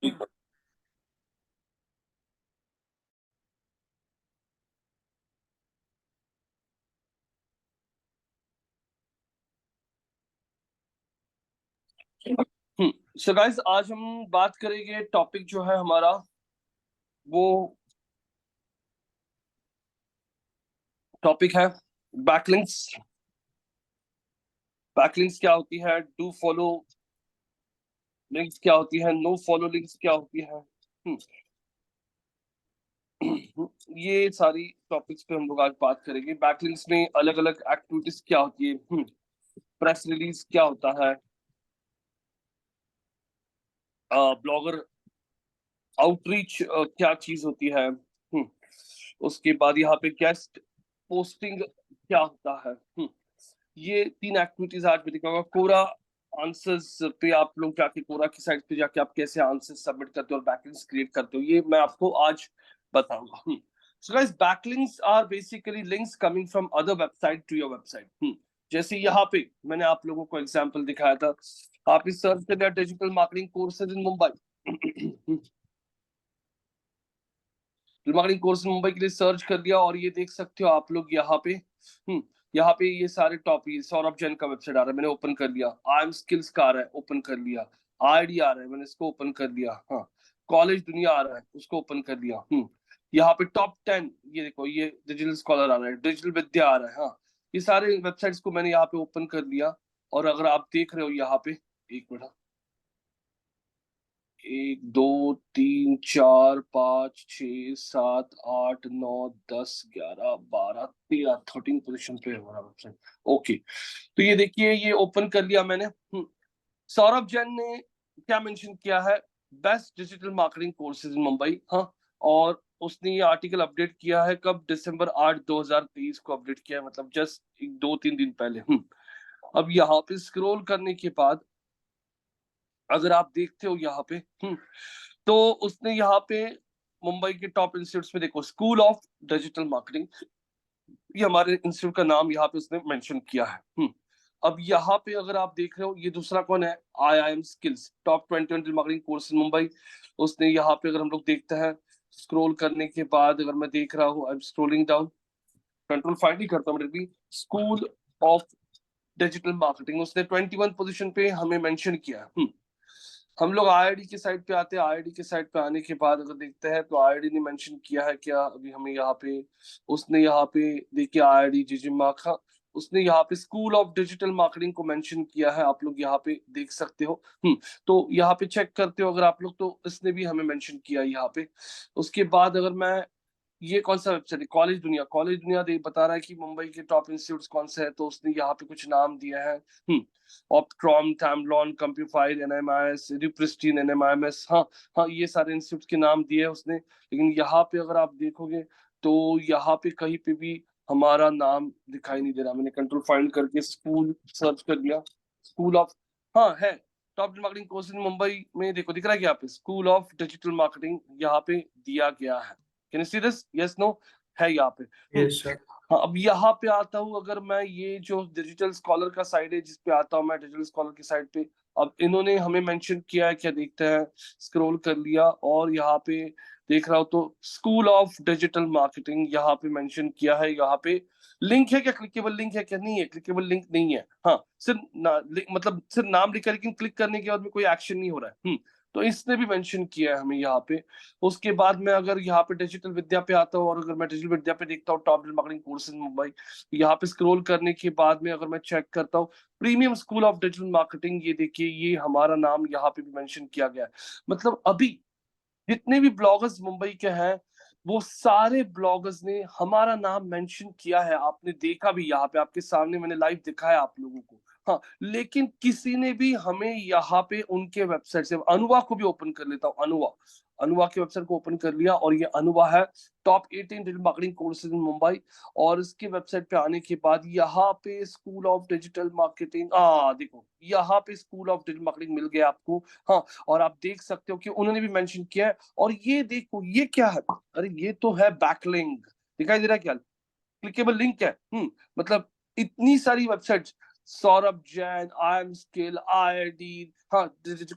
So guys, आज हम बात करेंगे। टॉपिक जो है हमारा वो टॉपिक है बैकलिंक्स। बैकलिंक्स क्या होती है, डू फॉलो लिंक्स क्या होती है, नो फॉलो लिंक्स क्या होती है। ये सारी टॉपिक्स पे हम लोग आज बात करेंगे। बैकलिंक्स में अलग अलग एक्टिविटीज क्या होती है, प्रेस रिलीज क्या होता है, ब्लॉगर आउटरीच क्या चीज होती है। उसके बाद यहाँ पे गेस्ट पोस्टिंग क्या होता है। ये तीन एक्टिविटीज आज मैं दिखाऊंगा। कोरा आंसर्स पे आप लोग जाके कोरा की साइट पे जाके आप कैसे आंसर सबमिट करते हो और बैकलिंक्स क्रिएट करते हो, ये मैं आपको आज बताऊंगा। So guys, backlinks are basically links coming from other website to your website. जैसे यहाँ पे मैंने आप लोगों को एग्जांपल दिखाया था। आप इस सर्च कर digital marketing courses in Mumbai. Marketing course Mumbai के लिए सर्च कर लिया और ये देख सकते हो आप लोग यहाँ पे। यहाँ पे ये सारे टॉपिक, सौरभ जैन का वेबसाइट आ रहा है, मैंने ओपन कर लिया। आई एम स्किल्स का आ रहा है, ओपन कर लिया। आईडी आ रहा है, मैंने इसको ओपन कर लिया। हाँ, कॉलेज दुनिया आ रहा है, उसको ओपन कर लिया। यहाँ पे टॉप 10, ये देखो, ये डिजिटल स्कॉलर आ रहा है, डिजिटल विद्या आ रहा है। हाँ, ये सारे वेबसाइट्स को मैंने यहाँ पे ओपन कर लिया। और अगर आप देख रहे हो यहाँ पे, एक मिनट, 1 2 3 4 5 6 7 8 9 10 11 12 13 13 पोजीशन पे है हमारा वेबसाइट। ओके, तो ये देखिए, ये ओपन कर लिया मैंने। सौरभ जैन ने क्या मेंशन किया है, best digital marketing courses in Mumbai. हाँ, और उसने ये आर्टिकल अपडेट किया है कब, दिसंबर 8 2023 को अपडेट किया है, मतलब जस्ट 2 3 दिन पहले। अब यहाँ पे स्क्रॉल करने के बाद अगर आप देखते हो यहाँ पे, तो उसने यहाँ पे मुंबई के टॉप इंस्टीट्यूट्स में देखो, स्कूल ऑफ डिजिटल मार्केटिंग, ये हमारे इंस्टीट्यूट का नाम यहाँ पे उसने मेंशन किया है। अब यहाँ पे अगर आप देख रहे हो, ये दूसरा कौन है, I am skills, top 20 marketing course in Mumbai. उसने यहाँ पे, अगर हम लोग देखते हैं, स्क्रॉल करने के बाद अगर मैं देख रहा हूँ, I am scrolling down, control find ही करता हूँ मेरे भी, स्कूल ऑफ डिजिटल मार्केटिंग उसने 21 पोजीशन पे हमें मेंशन किया है। हम लोग आईआईडी की साइट पे आते हैं। आईआईडी की साइट पे आने के बाद अगर देखते हैं तो आईआईडी ने मेंशन किया है क्या, अभी हमें यहाँ पे, उसने यहाँ पे देखिए, आईआईडी जिजिमा का, उसने यहाँ पे स्कूल ऑफ डिजिटल मार्केटिंग को मेंशन किया है, आप लोग यहाँ पे देख सकते हो। तो यहाँ पे चेक करते हो अगर आप लोग, तो इसने भी हमें मेंशन किया है यहाँ पे। उसके बाद अगर मैं, ये कौन सा वेबसाइट है, कॉलेज दुनिया, कॉलेज दुनिया बता रहा है कि मुंबई के टॉप इंस्टीट्यूट कौन से है, तो उसने यहाँ पे कुछ नाम दिया है। ऑप्ट्रॉम, टैमलॉन, कंप्यूफाइड, एनएमआईएस, रिप्रिस्टीन, एनएमआईएमएस। हाँ, हाँ, ये सारे इंस्टीट्यूट के नाम दिए है उसने। लेकिन यहाँ पे अगर आप देखोगे तो यहाँ पे कहीं पे भी हमारा नाम दिखाई नहीं दे रहा। मैंने कंट्रोल फाइंड करके स्कूल सर्च कर लिया, स्कूल ऑफ, हाँ है, top marketing course in Mumbai में देखो, दिख रहा है कि यहाँ पे स्कूल ऑफ डिजिटल मार्केटिंग यहाँ पे दिया गया है। Can you see this, yes no, है यहाँ पे। Yes sir. हाँ, अब यहाँ पे आता हूँ, अगर मैं ये जो डिजिटल स्कॉलर का साइड है जिस पे आता हूँ मैं, डिजिटल स्कॉलर की साइड पे, अब इन्होंने हमें मेंशन किया है क्या, देखते हैं। स्क्रॉल कर लिया और यहाँ पे देख रहा हूँ तो स्कूल ऑफ डिजिटल मार्केटिंग यहाँ पे मेंशन किया है। यहाँ पे लिंक है क्या, क्लिकेबल लिंक है क्या, नहीं है, क्लिकेबल लिंक नहीं है। हाँ, सिर्फ मतलब सिर्फ नाम लिखा है, लेकिन क्लिक करने के बाद में कोई एक्शन नहीं हो रहा है। तो इसने भी मेंशन किया है हमें यहाँ पे। उसके बाद मैं अगर यहाँ पे डिजिटल विद्या पे आता हूँ और अगर मैं डिजिटल विद्या पे देखता हूँ टॉप मार्केटिंग कोर्सेज मुंबई, यहाँ पे स्क्रॉल करने के बाद में अगर मैं चेक करता हूँ premium school of digital marketing, ये देखिए, ये हमारा नाम यहाँ पे भी मेंशन किया गया है। मतलब अभी जितने भी ब्लॉगर्स मुंबई के हैं, वो सारे ब्लॉगर्स ने हमारा नाम मेंशन किया है। आपने देखा भी, यहाँ पे आपके सामने मैंने लाइव दिखाया आप लोगों को। हाँ, लेकिन किसी ने भी हमें यहाँ पे उनके वेबसाइट से, अनुवा को भी ओपन कर लेता हूँ, अनुवा, अनुवा की वेबसाइट को ओपन कर लिया और ये अनुवा है, top 18 digital marketing courses in Mumbai. और इसके वेबसाइट पे आने के बाद यहाँ पे स्कूल ऑफ डिजिटल मार्केटिंग, देखो यहाँ पे स्कूल ऑफ डिजिटल मार्केटिंग मिल गया आपको। हाँ, और आप देख सकते हो कि उन्होंने भी मेंशन किया है। और ये देखो, ये क्या है, अरे ये तो है बैकलिंक, दिखाई दे रहा है क्या, क्लिकेबल लिंक है। मतलब इतनी सारी websites, Saurabh Jain, I am skill, IIT, हाँ,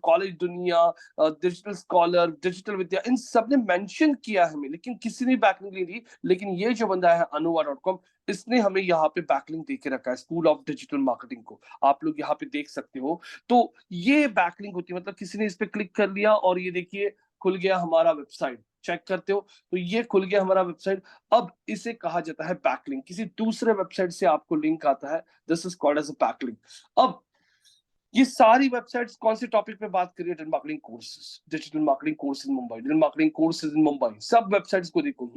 कॉलेज दुनिया, डिजिटल स्कॉलर, डिजिटल विद्या, इन सब ने मेंशन किया है हमें, लेकिन किसी ने बैकलिंक नहीं दी। लेकिन ये जो बंदा है anuva.com, इसने हमें यहाँ पे बैकलिंक दे के रखा है स्कूल ऑफ डिजिटल मार्केटिंग को। आप लोग यहाँ पे देख सकते हो। तो ये बैकलिंक होती है, मतलब किसी ने इस पे क्लिक कर लिया और ये देखिए खुल गया हमारा वेबसाइट। चेक करते हो तो ये खुल गया हमारा वेबसाइट। अब इसे कहा जाता है बैकलिंक। किसी दूसरे वेबसाइट से आपको लिंक आता है, this is called as a backlink. अब ये सारी वेबसाइट्स कौन से टॉपिक पे बात कर रही है? Digital marketing courses, digital marketing course in Mumbai, digital marketing courses in Mumbai, सब वेबसाइट्स को देखो।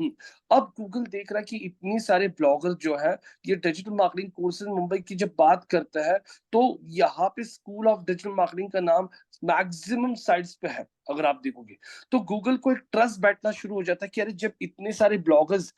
अब गूगल देख रहा है कि इतनी सारे ब्लॉगर्स जो है ये digital marketing courses in Mumbai की जब बात करता है, तो यहाँ पे स्कूल ऑफ डिजिटल मार्केटिंग का नाम मैक्सिमम साइट्स पे है। अगर आप देखोगे तो गूगल को एक ट्रस्ट बैठना शुरू हो जाता है कि अरे जब इतने सारे ब्लॉगर्स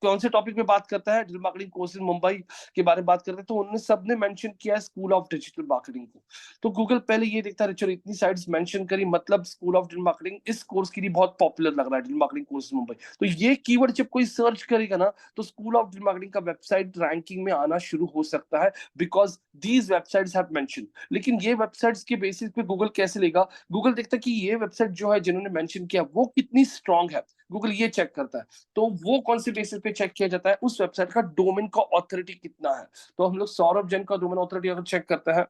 कौन से टॉपिक पे बात करता है, digital marketing course in Mumbai के बारे में बात करते हैं, तो उन्होंने सबने मेंशन किया है स्कूल ऑफ डिजिटल मार्केटिंग को। तो गूगल पहले ये देखता है, चलो इतनी साइट्स मेंशन करी, मतलब स्कूल ऑफ डिजिटल मार्केटिंग इस कोर्स के लिए बहुत पॉपुलर लग रहा है, digital marketing course in Mumbai. तो ये कीवर्ड जब कोई सर्च करेगा ना, तो स्कूल ऑफ डिजिटल मार्केटिंग का वेबसाइट रैंकिंग में आना शुरू हो सकता है, because these websites have mention. लेकिन ये वेबसाइट्स के बेसिस पे गूगल कैसे लेगा? गूगल देखता है कि ये वेबसाइट जो है जिन्होंने मेंशन किया वो कितनी स्ट्रांग है, गूगल ये चेक करता है। तो वो कौन से बेसिस पे चेक किया जाता है? उस वेबसाइट का डोमेन का ऑथोरिटी कितना है। तो हम लोग सौरभ जैन का डोमेन ऑथोरिटी अगर चेक करते हैं,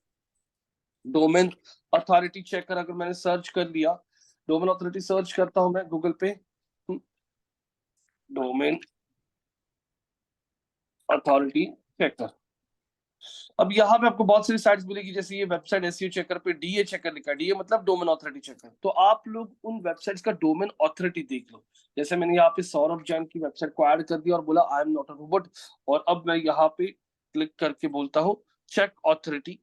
डोमेन अथॉरिटी चेकर अगर मैंने सर्च कर लिया, डोमेन अथॉरिटी सर्च करता हूं मैं गूगल पे, डोमेन अथॉरिटी चेकर। अब यहाँ पे आपको बहुत सारी साइट्स मिलेगी, जैसे ये वेबसाइट एसईओ चेकर पे डीए चेकर लिखा है, डीए मतलब डोमेन ऑथोरिटी चेकर। तो आप लोग उन वेबसाइट्स का डोमेन ऑथोरिटी देख लो। जैसे मैंने यहाँ पे सौरभ जैन की वेबसाइट को ऐड कर दिया और बोला I am not a robot, और अब मैं यहाँ पे क्लिक करके बोलता हूँ चेक ऑथोरिटी।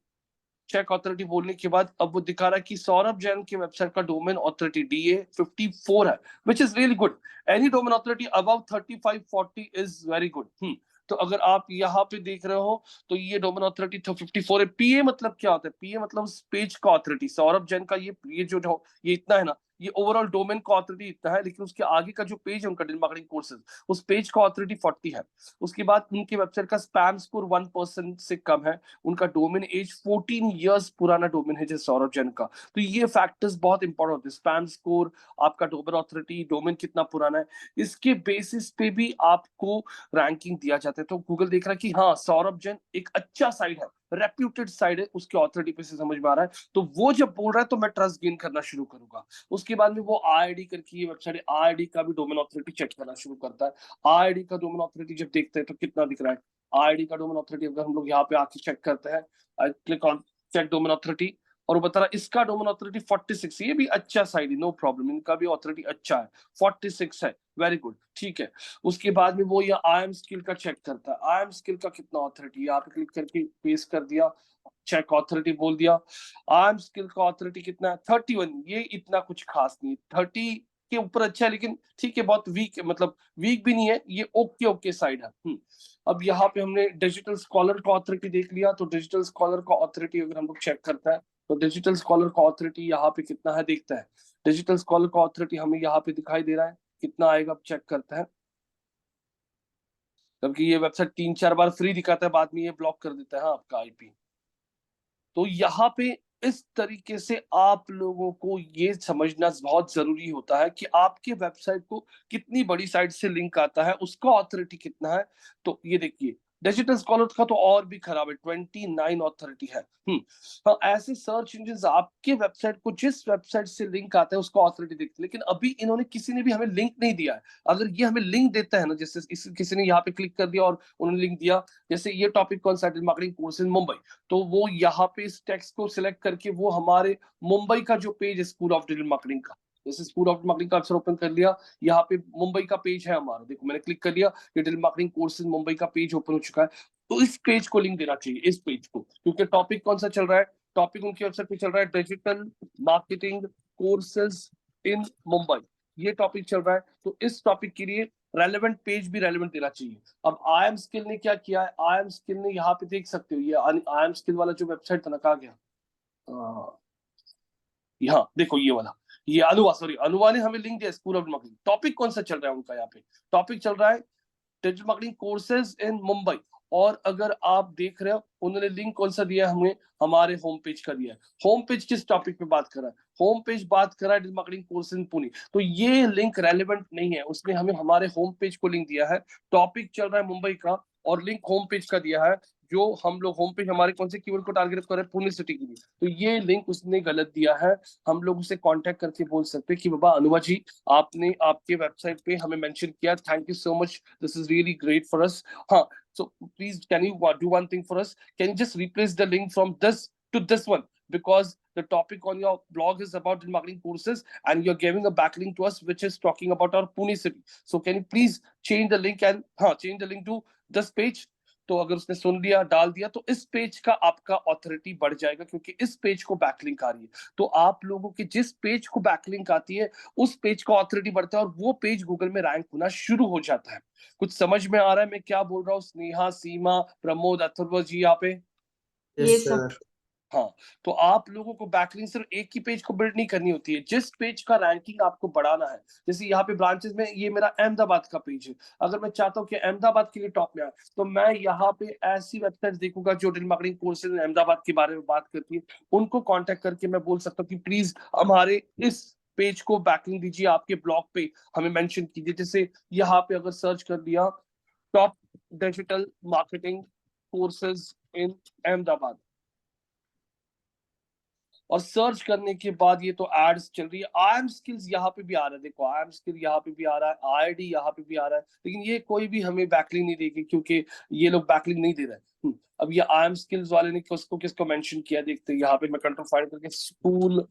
चेक ऑथोरिटी बोलने के बाद अब वो दिखा रहा है कि सौरभ जैन की वेबसाइट का डोमेन ऑथोरिटी डीए 54 है, which is really good. Any domain authority above 35-40 is very good. तो अगर आप यहाँ पे देख रहे हो तो ये डोमेन ऑथोरिटी 54 है। पीए मतलब क्या होता है? पीए मतलब पेज का ऑथोरिटी। सौरभ जैन का ये जो ये इतना है ना, ये ओवरऑल डोमेन का ऑथोरिटी इतना है, लेकिन उसके आगे का जो पेज है उनका डिजिटल मार्केटिंग कोर्सेज, उस पेज का ऑथोरिटी 40 है। उसके बाद उनकी वेबसाइट का स्पैम स्कोर 1% से कम है। उनका डोमेन एज 14 इयर्स पुराना डोमेन है जैसे सौरभ जैन का। तो ये फैक्टर्स बहुत इंपॉर्टेंट होते हैं, स्पैम स्कोर, आपका डोमेन ऑथोरिटी, डोमेन कितना पुराना है, इसके बेसिस पे भी आपको रैंकिंग दिया जाता है। तो गूगल देख रहा है कि हाँ सौरभ जैन एक अच्छा साइट है, रेप्यूटेड साइट है, उसके ऑथोरिटी पे से समझ में आ रहा है, तो वो जब बोल रहा है तो मैं ट्रस्ट गेन करना शुरू करूंगा। उसके बाद में वो IID करके ये वेबसाइट IID का भी डोमेन ऑथोरिटी चेक करना शुरू करता है। IID का डोमेन ऑथोरिटी जब देखते हैं तो कितना दिख रहा है, IID का डोमेन ऑथोरिटी अगर हम लोग यहाँ पे आके चेक करते हैं, I click on check domain authority, और वो बता रहा है इसका डोमेन ऑथोरिटी 46। ये भी अच्छा साइड है, नो प्रॉब्लम, इनका भी ऑथोरिटी अच्छा है, 46 है, वेरी गुड, ठीक है। उसके बाद में वो ये आई एम स्किल का चेक करता है, आई एम स्किल का कितना ऑथोरिटी, यहाँ पे क्लिक करके पेस्ट कर दिया, चेक ऑथोरिटी बोल दिया। आई एम स्किल का ऑथोरिटी कितना है? 31। ये इतना कुछ खास नहीं, 30 के ऊपर अच्छा है, लेकिन ठीक है, बहुत वीक है, मतलब वीक भी नहीं है, ये ओके ओके साइड है। अब यहाँ पे हमने डिजिटल स्कॉलर का ऑथोरिटी देख लिया, तो डिजिटल स्कॉलर का ऑथोरिटी अगर हम लोग चेक करता है, तो डिजिटल स्कॉलर का ऑथोरिटी यहाँ पे कितना है देखता है। डिजिटल स्कॉलर का ऑथोरिटी हमें यहाँ पे दिखाई दे रहा है, कितना आएगा अब चेक करते हैं, क्योंकि ये वेबसाइट 3-4 बार फ्री दिखाता है, बाद में ये ब्लॉक कर देता है आपका IP। तो यहाँ पे इस तरीके से आप लोगों को ये समझना बहुत जरूरी होता है कि आपके वेबसाइट को कितनी बड़ी साइट से लिंक आता है, उसका ऑथोरिटी कितना है। तो ये देखिए डिजिटल स्कॉलर का तो और भी खराब है, 29 ऑथोरिटी है। हाँ, ऐसे सर्च इंजिन आपके वेबसाइट को जिस वेबसाइट से लिंक आता है उसका ऑथोरिटी देखते हैं, लेकिन अभी इन्होंने किसी ने भी हमें लिंक नहीं दिया है। अगर ये हमें लिंक देता है ना, जैसे किसी ने यहाँ पे क्लिक कर दिया और उन्होंने लिंक दिया, जैसे ये टॉपिक कौन सा, मार्केटिंग कोर्स इन मुंबई, तो वो यहाँ पे इस टेक्स्ट को सिलेक्ट करके वो हमारे मुंबई का जो पेज है स्कूल ऑफ डिजिटल मार्केटिंग का, जैसे स्कूल ऑफ मार्केटिंग का अक्सर ओपन कर लिया, यहाँ पे मुंबई का पेज है हमारा, देखो मैंने क्लिक कर लिया, डिजिटल मार्केटिंग कोर्सेज मुंबई का पेज ओपन हो चुका है। तो इस पेज को लिंक देना चाहिए, इस पेज को, क्योंकि टॉपिक कौन सा चल रहा है, टॉपिक उनकी वेबसाइट पे चल रहा है digital marketing courses in Mumbai, ये टॉपिक चल रहा है। तो इस टॉपिक के लिए रेलेवेंट पेज भी रेलेवेंट देना चाहिए। अब आई एम स्किल ने क्या किया है, आई एम स्किल ने यहाँ पे देख सकते हो, ये आई एम स्किल वाला जो वेबसाइट था ना, कहा गया, यहाँ देखो ये वाला, ये अनुवा, सॉरी अनुवा ने हमें लिंक दिया स्कूल ऑफ मार्केटिंग। टॉपिक कौन सा चल रहा है उनका, यहाँ पे टॉपिक चल रहा है digital marketing courses in Mumbai, और अगर आप देख रहे हो उन्होंने लिंक कौन सा दिया है हमें, हमारे होम पेज का दिया है। होम पेज किस टॉपिक पे बात कर रहा है, होम पेज बात कर रहा है digital marketing courses in Pune, तो ये लिंक रेलेवेंट नहीं है, उसने हमें हमारे होम पेज को लिंक दिया है। टॉपिक चल रहा है मुंबई का और लिंक होम पेज का दिया है, जो हम लोग होम पेज हमारे कौन से कीवर्ड को टारगेट कर रहे हैं, पुणे सिटी के लिए, तो ये लिंक उसने गलत दिया है। हम लोग उसे कांटेक्ट करके बोल सकते हैं कि बाबा अनुवा जी, आपने आपके वेबसाइट पे हमें मेंशन किया, thank you so much, this is really great for us. हाँ, so please can you do one thing for us, can you just replace the link from this to this one, because the topic on your blog is about digital marketing courses and you're giving a backlink to us which is talking about our Pune city, so can you please change the link and change the link to this page। तो अगर उसने सुन लिया डाल दिया तो इस page का आपका ऑथोरिटी बढ़ जाएगा, क्योंकि इस पेज को बैकलिंक आ रही है। तो आप लोगों के जिस पेज को बैकलिंक आती है उस पेज का ऑथोरिटी बढ़ता है और वो पेज गूगल में रैंक होना शुरू हो जाता है। कुछ समझ में आ रहा है मैं क्या बोल रहा हूँ? स्नेहा, सीमा, प्रमोद, अथर्व जी यहाँ पे? Yes sir. हाँ, तो आप लोगों को बैकलिंक सिर्फ एक ही पेज को बिल्ड नहीं करनी होती है, जिस पेज का रैंकिंग आपको बढ़ाना है। जैसे यहाँ पे ब्रांचेस में ये मेरा अहमदाबाद का पेज है, अगर मैं चाहता हूँ कि अहमदाबाद के लिए टॉप में आए तो मैं यहाँ पे ऐसी वेबसाइट देखूंगा जो डिजिटल मार्केटिंग कोर्सेज अहमदाबाद के बारे में बात करती है, उनको कॉन्टेक्ट करके मैं बोल सकता हूँ कि प्लीज हमारे इस पेज को बैकलिंक दीजिए, आपके ब्लॉग पे हमें मेंशन कीजिए। जैसे यहाँ पे अगर सर्च कर दिया top digital marketing courses in Ahmedabad और सर्च करने के बाद ये तो एड्स चल रही है, आई एम स्किल्स यहाँ पे भी आ रहा है, देखो आई एम स्किल यहाँ पे भी आ रहा है, आईआईडी यहाँ पे भी आ रहा है, लेकिन ये कोई भी हमें बैकलिंक नहीं देगी क्योंकि ये लोग बैकलिंक नहीं दे रहे हैं। अब ये आई एम स्किल्स वाले ने किसको किसको मेंशन किया देखते हैं, यहाँ पे मैं कंट्रोल फाइंड करके स्कूल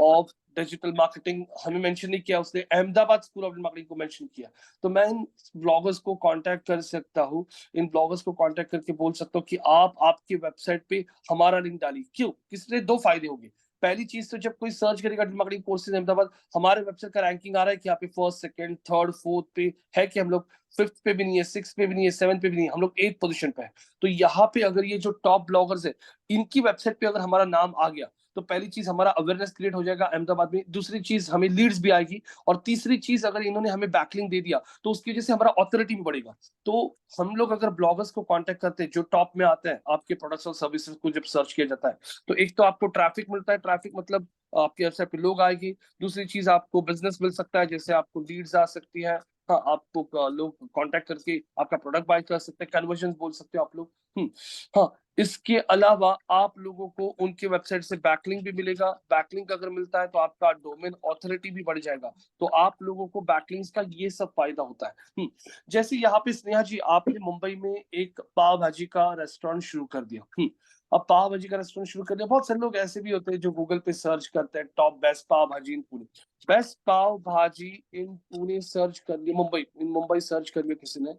ऑफ डिजिटल मार्केटिंग हमें मेंशन नहीं किया, उसने अहमदाबाद स्कूल ऑफ मार्केटिंग को मेंशन किया। तो मैं इन ब्लॉगर्स को कांटेक्ट कर सकता हूँ, इन ब्लॉगर्स को कांटेक्ट करके बोल सकता हूँ कि आप आपकी वेबसाइट पे हमारा लिंक डालिए। क्यों? किससे दो फायदे होंगे। पहली चीज तो जब कोई सर्च करेगा डिजिटल मार्केटिंग कोर्सेज अहमदाबाद, हमारे वेबसाइट का रैंकिंग आ रहा है कि यहाँ पे फर्स्ट, सेकंड, थर्ड, फोर्थ पे है, कि हम लोग फिफ्थ पे भी नहीं है, सिक्स पे भी नहीं है, सेवन पे भी नहीं है, हम लोग एथ पोजीशन पे है। तो यहाँ पे अगर ये जो टॉप ब्लॉगर्स है इनकी वेबसाइट पे अगर हमारा नाम आ गया तो पहली चीज हमारा अवेयरनेस क्रिएट हो जाएगा अहमदाबाद में, दूसरी चीज हमें लीड्स भी आएगी, और तीसरी चीज अगर इन्होंने हमें बैकलिंक दे दिया तो उसकी वजह से हमारा ऑथोरिटी भी बढ़ेगा। तो हम लोग अगर ब्लॉगर्स को कांटेक्ट करते हैं जो टॉप में आते हैं आपके प्रोडक्ट्स और सर्विसेज को जब सर्च किया जाता है, तो एक तो आपको ट्रैफिक मिलता है, ट्रैफिक मतलब आपके वेबसाइट पे लोग आएंगे, दूसरी चीज आपको बिजनेस मिल सकता है, जैसे आपको लीड्स आ सकती है, हाँ आपको लोग कांटेक्ट करके आपका प्रोडक्ट बाय कर सकते हैं, कन्वर्जन बोल सकते हो आप लोग। हाँ, इसके अलावा आप लोगों को उनके वेबसाइट से बैकलिंक भी मिलेगा, बैकलिंक अगर मिलता है तो आपका डोमेन ऑथोरिटी भी बढ़ जाएगा, तो आप लोगों को बैकलिंक्स का ये सब फायदा होता है। जैसे यहाँ पे स्नेहा जी आपने मुंबई में एक पाव भाजी का रेस्टोरेंट शुरू कर दिया, अब पाव भाजी का रेस्टोरेंट शुरू कर दिया, बहुत सारे लोग ऐसे भी होते हैं जो गूगल पे सर्च करते हैं टॉप बेस्ट पाव भाजी इन पुणे, बेस्ट पाव भाजी इन पुणे सर्च कर लिया, मुंबई इन मुंबई सर्च कर लिया किसी ने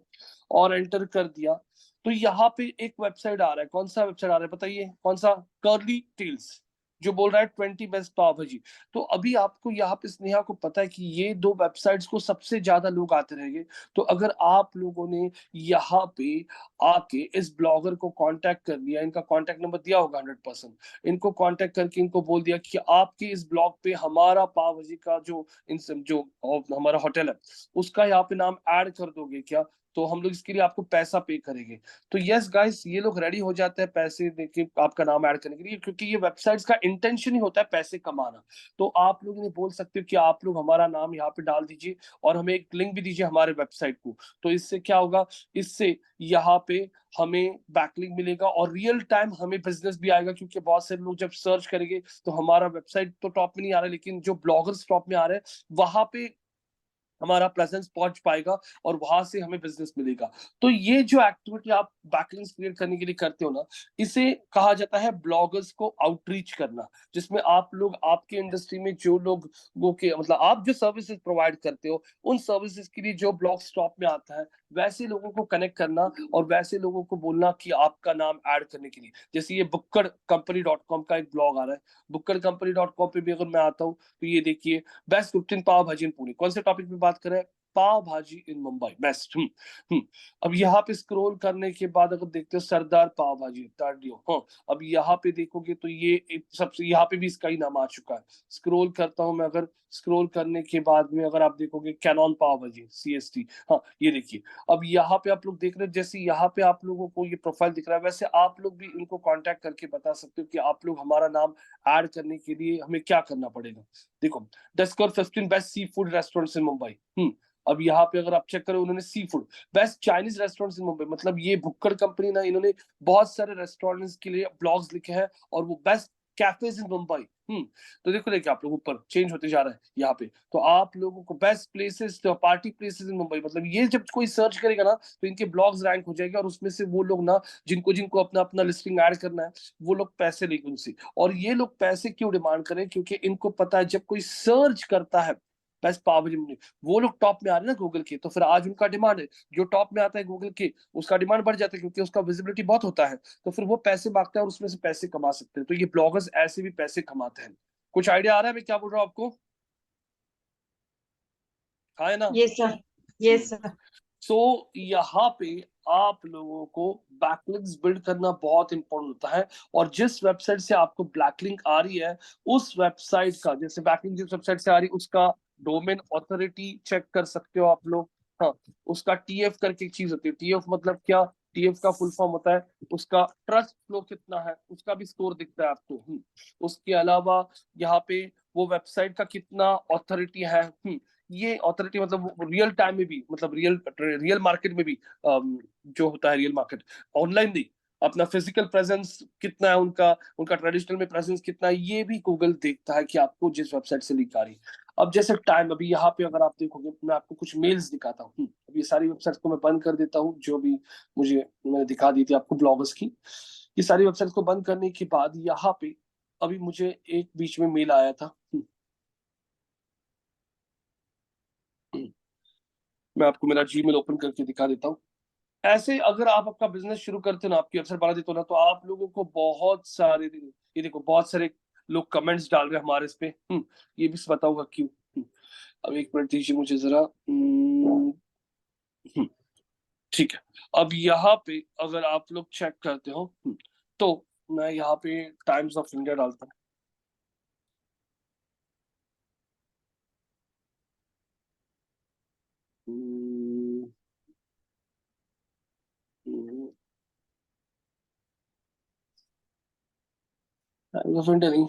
और एंटर कर दिया, तो यहाँ पे एक वेबसाइट आ रहा है, कौन सा वेबसाइट आ रहा है बताइए, कौन सा? कर्ली टेल्स, जो बोल रहा है 20 बेस्ट पाव भाजी। तो अभी आपको यहाँ पे स्नेहा को पता है कि ये दो वेबसाइट्स को सबसे ज्यादा लोग आते रहेंगे, तो अगर आप लोगों ने यहाँ पे आके इस ब्लॉगर को कांटेक्ट कर लिया, इनका कांटेक्ट नंबर दिया होगा 100%, इनको कांटेक्ट करके इनको बोल दिया कि आपके इस ब्लॉग पे हमारा पाव भाजी का जो हमारा होटल है उसका यहाँ पे नाम ऐड कर दोगे क्या, तो हम लोग इसके लिए आपको पैसा पे करेंगे। तो यस गाइस, ये लोग रेडी हो जाते हैं पैसे देके आपका नाम ऐड करने के लिए, क्योंकि ये वेबसाइट्स का इंटेंशन ही होता है पैसे कमाना। तो आप लोग इन्हें बोल सकते हो कि आप लोग हमारा नाम यहाँ पे डाल दीजिए और हमें एक लिंक भी दीजिए हमारे वेबसाइट को, तो इससे क्या होगा, इससे यहाँ पे हमें बैकलिंक मिलेगा और रियल टाइम हमें बिजनेस भी आएगा, क्योंकि बहुत सारे लोग जब सर्च करेंगे तो हमारा वेबसाइट तो टॉप में नहीं आ रहा है, लेकिन जो ब्लॉगर्स टॉप में आ रहे हैं वहां पे हमारा प्रेजेंस पहुंच पाएगा और वहां से हमें बिजनेस मिलेगा। तो ये जो एक्टिविटी आप बैकलिंक्स क्रिएट करने के लिए करते हो ना, इसे कहा जाता है ब्लॉगर्स को आउटरीच करना, जिसमें आप लोग आपके इंडस्ट्री में जो लोग वो के मतलब आप जो सर्विसेज प्रोवाइड करते हो उन सर्विसेज के लिए जो ब्लॉग स्टॉप में आता है वैसे लोगों को कनेक्ट करना और वैसे लोगों को बोलना कि आपका नाम ऐड करने के लिए। जैसे ये bukkadcompany.com का एक ब्लॉग आ रहा है, bukkadcompany.com पे भी अगर मैं आता हूँ तो ये देखिए बेस्ट 15 पाव भाजी इन पुणे, कौन से टॉपिक पे बात करें? पाव भाजी इन मुंबई बेस्ट। अब यहाँ पे स्क्रॉल करने के बाद अगर देखते हो सरदार पाव भाजी टाडियो, हाँ अब यहाँ पे देखोगे तो ये सबसे यहाँ पे भी इसका ही नाम आ चुका है। स्क्रॉल करता हूँ मैं, अगर स्क्रॉल करने के बाद में अगर आप देखोगे कैनॉन पाव भाजी CST, हाँ ये देखिए। अब यहाँ पे आप लोग देख रहे हो, जैसे यहाँ पे आप लोगों को ये प्रोफाइल दिख रहा है, वैसे आप लोग भी इनको कांटेक्ट करके बता सकते हो कि आप लोग हमारा नाम ऐड करने के लिए हमें क्या करना पड़ेगा। देखो discover 15 best sea food restaurants इन मुंबई। अब यहाँ पे अगर आप चेक करो, उन्होंने sea food best Chinese restaurants इन मुंबई, मतलब ये भुक्कड़ कंपनी ना, इन्होंने बहुत सारे रेस्टोरेंट्स के लिए ब्लॉग्स लिखे हैं और वो बेस्ट कैफेज इन मुंबई। तो देखो देखिए आप लोग ऊपर चेंज होते जा रहा है यहाँ पे, तो आप लोगों को best places party places in Mumbai, मतलब ये जब कोई सर्च करेगा ना तो इनके ब्लॉग्स रैंक हो जाएंगे, और उसमें से वो लोग ना जिनको जिनको अपना अपना लिस्टिंग ऐड करना है वो लोग पैसे लेंगे उनसे। और ये लोग पैसे क्यों डिमांड करें, क्योंकि इनको पता है जब कोई सर्च करता है बेस्ट पाव भाजी मंडी, वो लोग टॉप में आ रहे हैं ना गूगल के, तो फिर आज उनका डिमांड है, जो टॉप में आता है गूगल के उसका डिमांड बढ़ जाता है क्योंकि उसका विजिबिलिटी बहुत होता है, तो फिर वो पैसे मांगता है और उसमें से पैसे कमा सकते हैं। तो ये ब्लॉगर्स ऐसे भी पैसे कमाते हैं। कुछ आइडिया आ रहा है मैं क्या बोल रहा हूँ आपको? हाँ है ना? ये सर, ये सर। सो यहाँ पे आप लोगों को बैकलिंक्स बिल्ड करना बहुत इंपॉर्टेंट होता है, और जिस वेबसाइट से आपको बैकलिंक आ रही है उस वेबसाइट का, जैसे बैकलिंक जिस वेबसाइट से आ रही है उसका डोमेन ऑथोरिटी चेक कर सकते हो आप लोग। हाँ उसका TF करके एक चीज होती है, TF मतलब क्या, TF का फुल फॉर्म होता है उसका ट्रस्ट फ्लो कितना है, उसका भी स्कोर दिखता है आपको। उसके अलावा यहाँ पे वो वेबसाइट का कितना ऑथोरिटी है। ये ऑथोरिटी मतलब रियल टाइम में भी, मतलब रियल मार्केट में भी, जो होता है रियल मार्केट, ऑनलाइन नहीं, अपना फिजिकल प्रेजेंस कितना है उनका, उनका ट्रेडिशनल में प्रेजेंस कितना है, ये भी गूगल देखता है कि आपको जिस वेबसाइट से लिंक आ रही है। अब जैसे टाइम, अभी यहाँ पे अगर आप देखोगे मैं आपको कुछ मेल्स दिखाता हूँ। अब ये सारी वेबसाइट्स को मैं बंद कर देता हूँ जो भी मुझे मैंने दिखा दी थी आपको ब्लॉगर्स की। ये सारी वेबसाइट्स को बंद करने के बाद यहाँ पे अभी मुझे एक बीच में मेल आया था। मैं आपको मेरा जीमेल ओपन करके दिखा देता हूँ। ऐसे अगर आप अपना बिजनेस शुरू करते हो ना, आपकी वेबसाइट बना देते हो ना, तो आप लोगों को बहुत सारे, ये देखो बहुत सारे लोग कमेंट्स डाल रहे हैं हमारे इस पे। ये भी बताऊंगा क्यों। अब एक मिनट दीजिए मुझे जरा। ठीक है, अब यहाँ पे अगर आप लोग चेक करते हो तो मैं यहाँ पे टाइम्स ऑफ इंडिया डालता हूँ। टाइम्स ऑफ इंडिया नहीं,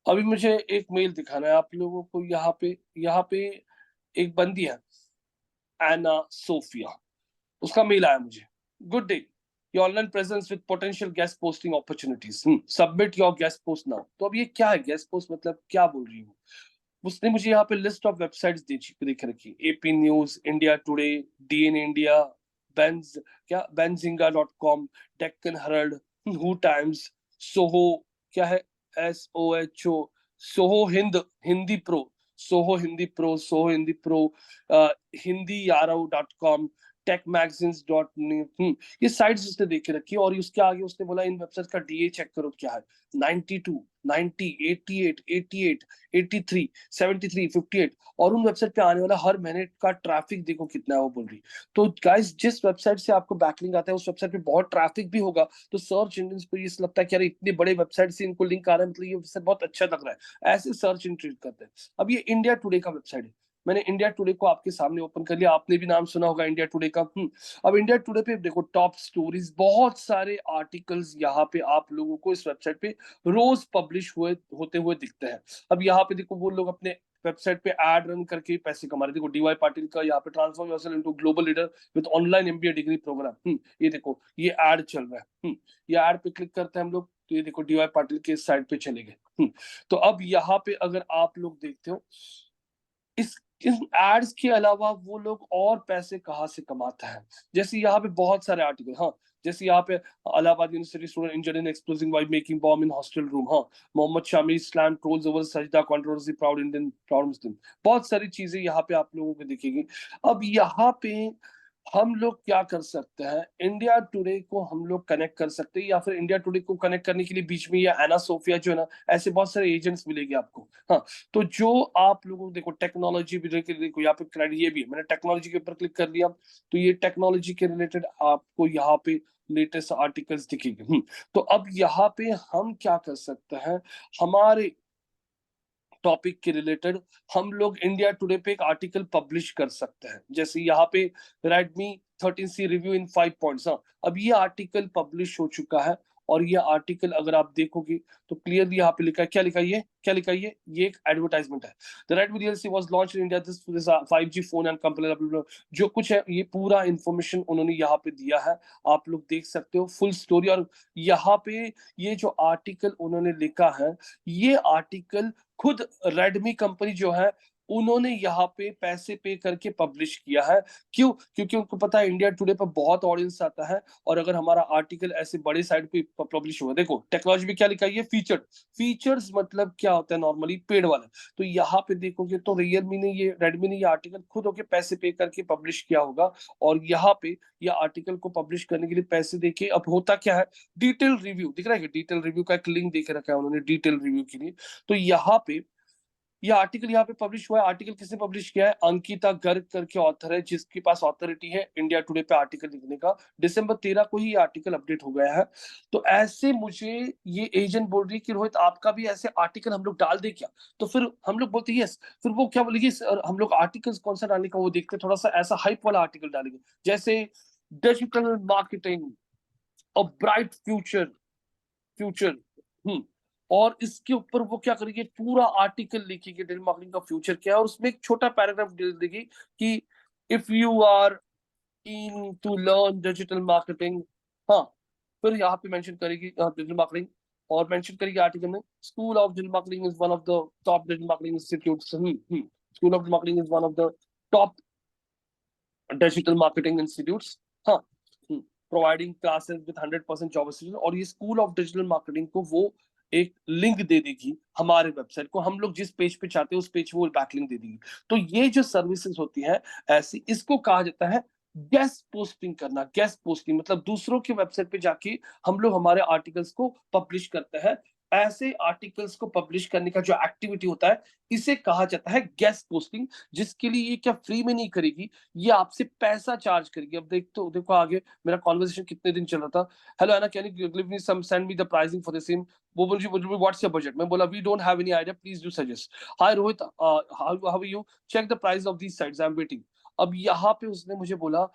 अभी मुझे एक मेल दिखाना है आप लोगों को। यहाँ पे एक बंदी है एना सोफिया, उसका मेल आया मुझे। Good day, your online presence with potential guest posting opportunities, submit your guest post now. तो अब ये क्या है गेस्ट पोस्ट, मतलब क्या बोल रही हूँ। उसने मुझे यहाँ पे लिस्ट ऑफ वेबसाइट्स देख रखी, AP news, India today, DN India, benz क्या benzinga.com, डेक्कन हरल्ड, हु टाइम्स, सोहो क्या है SOHO, Soho Hindi pro, Soho Hindi pro, Hindi यारो.com, टेक मैगजीन्स डॉट ये साइट्स उसने देख के रखी है। और उसके आगे उसने बोला इन वेबसाइट का DA चेक करो क्या है, 92, 90, 88, 88, 83, 73, 58, और उन वेबसाइट पे आने वाला हर महीने का ट्रैफिक देखो कितना है वो बोल रही। तो गाइस जिस वेबसाइट से आपको बैकलिंक आता है उस वेबसाइट पे बहुत ट्रैफिक भी होगा, तो सर्च इंजन को ये लगता है कि अरे इतने बड़े वेबसाइट से इनको लिंक आ रहा है, मतलब ये वेबसाइट बहुत अच्छा लग रहा है, ऐसे सर्च इंजन ट्रीट करते हैं। अब ये इंडिया टुडे का वेबसाइट है, मैंने इंडिया टुडे को आपके सामने ओपन कर लिया, आपने भी नाम सुना होगा इंडिया टुडे का। अब इंडिया टुडे पे देखो टॉप स्टोरीज, बहुत सारे आर्टिकल्स यहाँ पे आप लोगों को इस वेबसाइट पे रोज पब्लिश होते हुए दिखते हैं। अब यहाँ पे देखो वो लोग अपने वेबसाइट पे एड रन करके पैसे कमा रहे। देखो DY पाटिल का यहाँ पे transform yourself into global leader with online MBA degree programme, ये देखो ये एड चल रहा है। ये एड पे क्लिक करते हैं हम लोग, तो ये देखो DY पाटिल के साइट पे चले गए। तो अब यहाँ पे अगर आप लोग देखते हो इस इन एड्स के अलावा वो लोग और पैसे कहाँ से कमाता है, जैसे यहाँ पे बहुत सारे आर्टिकल, हाँ जैसे यहाँ पे Allahabad university student injured in exploding while making bomb in hostel room, हाँ Mohammed Shami slam trolls over sajda controversy, proud Muslim, बहुत सारी चीजें यहाँ पे आप लोगों को दिखेगी। अब यहाँ पे हम लोग क्या कर सकते हैं, इंडिया टुडे को हम लोग कनेक्ट कर सकते हैं, या फिर इंडिया टुडे को कनेक्ट करने के लिए बीच में ये एना सोफिया जो है ना, ऐसे बहुत सारे एजेंट्स मिलेंगे आपको। हाँ, तो जो आप लोगों को देखो टेक्नोलॉजी भी देखो, यहाँ पे क्रेडिट ये भी है, मैंने टेक्नोलॉजी के ऊपर क्लिक कर लिया, तो ये टेक्नोलॉजी के रिलेटेड आपको यहाँ पे लेटेस्ट आर्टिकल्स दिखेंगे। तो अब यहाँ पे हम क्या कर सकते हैं, हमारे टॉपिक के रिलेटेड हम लोग इंडिया टुडे पे एक आर्टिकल पब्लिश कर सकते हैं। जैसे यहाँ पे रेडमी 13C रिव्यू इन 5 पॉइंट्स। हाँ, अब ये आर्टिकल पब्लिश हो चुका है, और ये आर्टिकल अगर आप देखोगे तो क्लियरली यहाँ पे लिखा है, क्या लिखा है ये, क्या लिखा है ये एक एडवर्टाइजमेंट है। The Redmi real she was launched in India, this 5G phone and company, जो कुछ है ये पूरा इंफॉर्मेशन उन्होंने यहाँ पे दिया है, आप लोग देख सकते हो फुल स्टोरी। और यहाँ पे ये जो आर्टिकल उन्होंने लिखा है, ये आर्टिकल खुद रेडमी कंपनी जो है उन्होंने यहाँ पे पैसे पे करके पब्लिश किया है। क्यों? क्योंकि उनको पता है इंडिया टुडे पर बहुत ऑडियंस आता है, और अगर हमारा आर्टिकल ऐसे बड़े साइट पे पब्लिश हुआ, देखो टेक्नोलॉजी में क्या लिखा है, ये फीचर्ड, फीचर्स मतलब क्या होता है नॉर्मली पेड वाला। तो यहाँ पे देखोगे तो रियलमी ने ये रेडमी ने ये आर्टिकल खुद होके पैसे पे करके पब्लिश किया होगा, और यहाँ पे ये आर्टिकल को पब्लिश करने के लिए पैसे देके, अब होता क्या है, डिटेल रिव्यू दिख रहा है, डिटेल रिव्यू का एक लिंक देके रखा है उन्होंने डिटेल रिव्यू के लिए। तो यहाँ पे ये आर्टिकल यहाँ पे पब्लिश हुआ है। आर्टिकल किसने पब्लिश किया है, अंकिता गर्ग करके ऑथर है, जिसके पास ऑथोरिटी है इंडिया टुडे पे आर्टिकल लिखने का। दिसंबर 13 को ही ये आर्टिकल अपडेट हो गया है। तो ऐसे मुझे ये एजेंट बोल रही है कि रोहित आपका भी ऐसे आर्टिकल हम लोग डाल दे क्या, तो फिर हम लोग बोलते यस, फिर वो क्या बोलेगी, हम लोग आर्टिकल्स कौन सा डालने का वो देखते, थोड़ा सा ऐसा हाइप वाला आर्टिकल डालेंगे, जैसे डिजिटल मार्केटिंग और ब्राइट फ्यूचर, फ्यूचर। हम्म और इसके ऊपर वो क्या करेगी, पूरा आर्टिकल लिखेगी डिजिटल मार्केटिंग का फ्यूचर क्या है, और उसमें एक छोटा पैराग्राफ दे देगी कि if you are keen to learn digital marketing. हाँ, फिर यहाँ पे मेंशन करेगी डिजिटल मार्केटिंग, और मेंशन करेगी आर्टिकल में, school of digital marketing is one of the top digital marketing institutes. School of marketing is one of the top digital marketing institutes. हाँ, providing classes with 100% job accessible, और ये school of digital marketing को वो एक link दे देगी हमारे website को, हम लोग जिस पेज पे चाहते हैं उस पेज वो बैकलिंक दे देगी। तो ये जो सर्विसेज होती है ऐसी, इसको कहा जाता है गेस्ट पोस्टिंग करना। गेस्ट पोस्टिंग मतलब दूसरों के वेबसाइट पे जाके हम लोग हमारे आर्टिकल्स को पब्लिश करते हैं। ऐसे आर्टिकल्स को पब्लिश करने का जो एक्टिविटी होता है, इसे कहा जाता है गेस्ट पोस्टिंग, जिसके लिए ये क्या फ्री में नहीं करेगी, ये आपसे पैसा चार्ज करेगी। अब देखो आगे मेरा कॉन्वर्सेशन कितने दिन चल रहा था, hello Anna can you give me some, send me the pricing for the same. वो बोल रही व्हाट्स योर बजट, मैं बोला we don't have any idea, please do suggest. Hi Rohit, how are you, check the price of these sites, I am waiting. अब यहाँ पे उसने मुझे बोला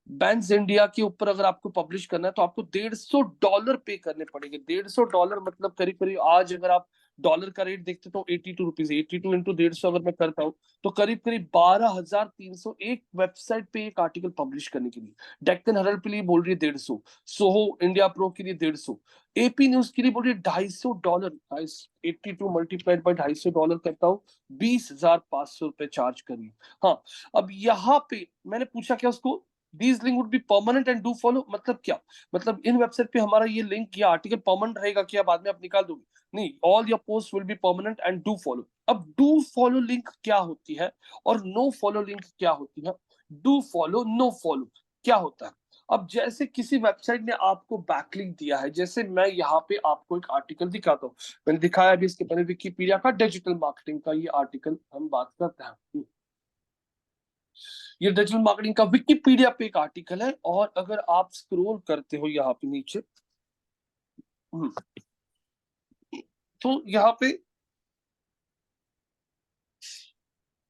बैंड्स इंडिया के ऊपर अगर आपको पब्लिश करना है तो आपको $150 पे करने पड़ेंगे। $150 मतलब करीब करीब, आज अगर आप डॉलर का रेट देखते तो 82 रुपीज, 82 इंटू 150 अगर मैं करता हूँ तो करीब करीब 12,300 एक वेबसाइट पे एक आर्टिकल पब्लिश करने के लिए। डेक्कन हेरल्ड के लिए बोल रही है 150, सोहो इंडिया प्रो के लिए 150, एपी न्यूज के लिए बोल रही है $250। 82 मल्टीप्लाइड बाई $250 करता हूँ, 20,500 रुपए चार्ज करिए। हाँ, अब यहाँ पे मैंने पूछा क्या उसको, these link would be permanent and do follow, मतलब क्या, मतलब इन वेबसाइट पे हमारा ये लिंक या आर्टिकल परमानेंट रहेगा क्या, बाद में आप निकाल दोगे, नहीं, all your post will be permanent and do follow. अब डू फॉलो लिंक क्या होती है और नो फॉलो लिंक क्या होती है, डू फॉलो नो फॉलो क्या होता है। अब जैसे किसी वेबसाइट ने आपको बैकलिंक दिया है, जैसे मैं यहाँ पे आपको एक आर्टिकल दिखाता हूँ, मैंने दिखाया अभी इसके पहले विकिपीडिया का डिजिटल मार्केटिंग का ये आर्टिकल हम बात करते हैं। ये डिजिटल मार्केटिंग का विकिपीडिया पे एक आर्टिकल है, और अगर आप स्क्रॉल करते हो यहाँ पे नीचे, तो यहाँ पे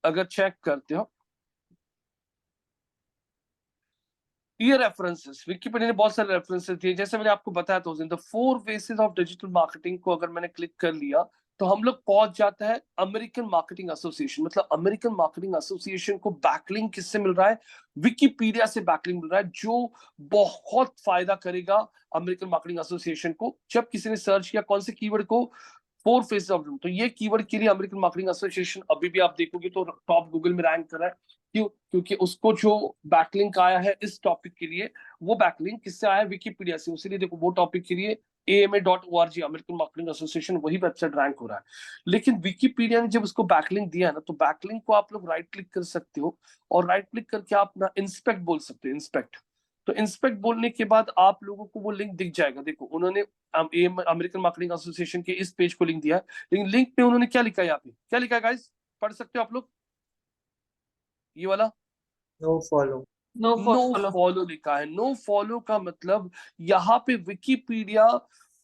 अगर चेक करते हो, ये रेफरेंसेस विकिपीडिया ने बहुत सारे रेफरेंसेस दिए, जैसे मैंने आपको बताया था the 4 faces of digital marketing को अगर मैंने क्लिक कर लिया तो हम लोग पहुंच जाता है अमेरिकन मार्केटिंग एसोसिएशन। मतलब अमेरिकन मार्केटिंग एसोसिएशन को बैकलिंक किससे मिल रहा है, विकिपीडिया से बैकलिंक मिल रहा है, जो बहुत फायदा करेगा अमेरिकन मार्केटिंग एसोसिएशन को। जब किसी ने सर्च किया कौन से कीवर्ड को, 4 फेसेस ऑफ, तो ये कीवर्ड के लिए अमेरिकन मार्केटिंग एसोसिएशन अभी भी आप देखोगे तो टॉप गूगल में रैंक कर रहा है। क्यों? क्योंकि उसको जो बैकलिंक आया है इस टॉपिक के लिए, वो बैकलिंक किससे आया है, विकिपीडिया से। उसीलिए देखो वो टॉपिक के लिए AMA.org, अमेरिकन मार्केटिंग एसोसिएशन, वही वेबसाइट रैंक हो रहा है। लेकिन विकिपीडिया ने जब उसको बैकलिंक दिया ना, तो बैकलिंक को आप लोग राइट क्लिक कर सकते हो और राइट क्लिक करके आप ना इंस्पेक्ट बोल सकते हो, इंस्पेक्ट। तो इंस्पेक्ट बोलने के बाद आप लोगों को वो लिंक दिख जाएगा। देखो उन्होंने अमेरिकन मार्केटिंग एसोसिएशन के इस पेज को लिंक दिया है, लेकिन लिंक पे उन्होंने क्या लिखा है, यहाँ पे क्या लिखा है गाइस, पढ़ सकते हो आप लोग, ये वाला no follow. No no follow लिखा है। नो फॉलो का मतलब यहाँ पे विकिपीडिया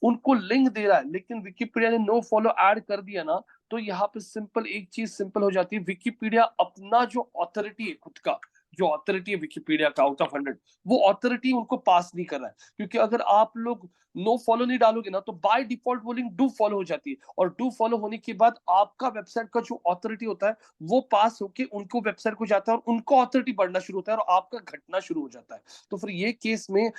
उनको लिंक दे रहा है, लेकिन विकिपीडिया ने नो फॉलो ऐड कर दिया ना, तो यहाँ पे सिंपल एक चीज सिंपल हो जाती है, विकिपीडिया अपना जो ऑथोरिटी है, खुद का जो ऑथोरिटी है विकिपीडिया का आउट ऑफ 100, वो ऑथोरिटी उनको पास नहीं कर रहा है। क्योंकि अगर आप लोग नो फॉलो नहीं डालोगे ना, तो बाय डिफॉल्ट वो लिंक डू फॉलो हो जाती है, और डू फॉलो होने के बाद आपका वेबसाइट का जो ऑथोरिटी होता है वो पास होके उनको वेबसाइट को जाता है, और उनको ऑथोरिटी बढ़ना शुरू होता है, और आपका घटना शुरू हो जाता है। तो फिर ये केस में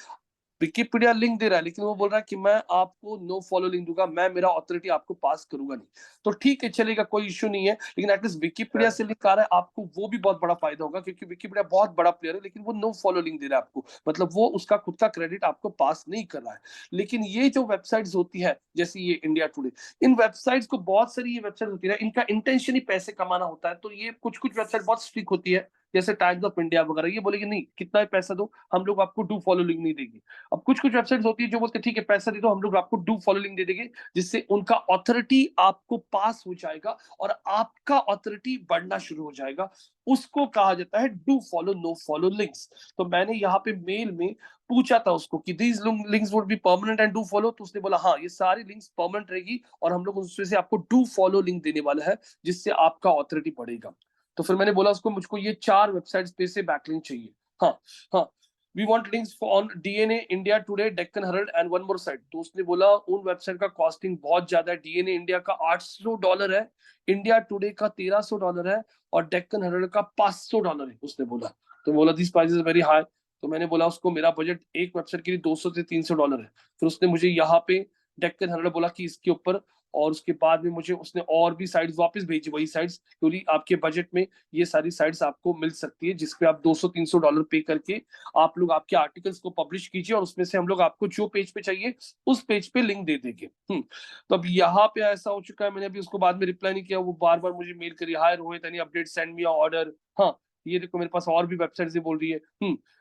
विकिपीडिया लिंक दे रहा है, लेकिन वो बोल रहा है कि मैं आपको नो फॉलो लिंक दूंगा, मैं मेरा ऑथोरिटी आपको पास करूंगा नहीं। तो ठीक है, चलेगा, कोई इश्यू नहीं है, लेकिन एटलीस्ट विकिपीडिया से लिंक आ रहा है आपको, वो भी बहुत बड़ा फायदा होगा, क्योंकि विकिपीडिया बहुत बड़ा प्लेयर है, लेकिन वो नो फॉलो लिंक दे रहा है आपको, मतलब वो उसका खुद का क्रेडिट आपको पास नहीं कर रहा है। लेकिन ये जो वेबसाइट्स होती है, जैसे ये इंडिया टुडे, इन वेबसाइट्स को, बहुत सारी ये वेबसाइट होती है, इनका इंटेंशन ही पैसे कमाना होता है। तो ये कुछ कुछ वेबसाइट बहुत स्ट्रिक्ट होती है, जैसे टाइम्स ऑफ इंडिया वगैरह, ये बोलेगी नहीं, कितना भी पैसा दो, हम लोग आपको डू फॉलो लिंक नहीं देंगे। अब कुछ कुछ वेबसाइट्स होती है जो बोलते हैं ठीक है पैसा दे दो, हम लोग आपको डू फॉलो लिंक दे देंगे, जिससे उनका ऑथोरिटी आपको पास हो जाएगा और आपका ऑथोरिटी बढ़ना शुरू हो जाएगा। उसको कहा जाता है do follow no follow links. तो मैंने यहाँ पे मेल में पूछा था उसको कि these links would be permanent and do follow, तो उसने बोला हाँ, ये सारी लिंक्स परमानेंट रहेगी, और हम लोग उसमें से आपको डू फॉलो लिंक देने वाला है, जिससे आपका ऑथोरिटी बढ़ेगा। तो फिर मैंने बोला उसको, मुझको ये 4 वेबसाइट्स पे से बैकलिंक चाहिए। हाँ हाँ, we want links on DNA, India Today, Deccan Herald and one more site. तो उसने बोला उन वेबसाइट का कॉस्टिंग बहुत ज्यादा है, डीएनए इंडिया का $800 है, इंडिया टुडे का $1300 है, और डेक्कन हेरल्ड का $500 है, उसने बोला। तो बोला this price is very high. तो मैंने बोला उसको मेरा बजट एक वेबसाइट के लिए $200 से $300 है। फिर उसने मुझे यहाँ पे डेक्कन हेरल्ड बोला कि इसके ऊपर, और उसके बाद में मुझे उसने और भी साइट्स वापस भेजी, वही साइट्स, क्योंकि आपके बजट में ये सारी साइट्स आपको मिल सकती है, जिसपे आप $200-300 पे करके आप लोग आपके आर्टिकल्स को पब्लिश कीजिए, और उसमें से हम लोग आपको जो पेज पे चाहिए उस पेज पे लिंक दे देंगे। तो अब यहाँ पे ऐसा हो चुका है, मैंने अभी उसको बाद में रिप्लाई नहीं किया, वो बार बार मुझे मेल करी, hi Rohit, any update, send me order. हाँ, ये देखो मेरे पास और भी वेबसाइट बोल रही है,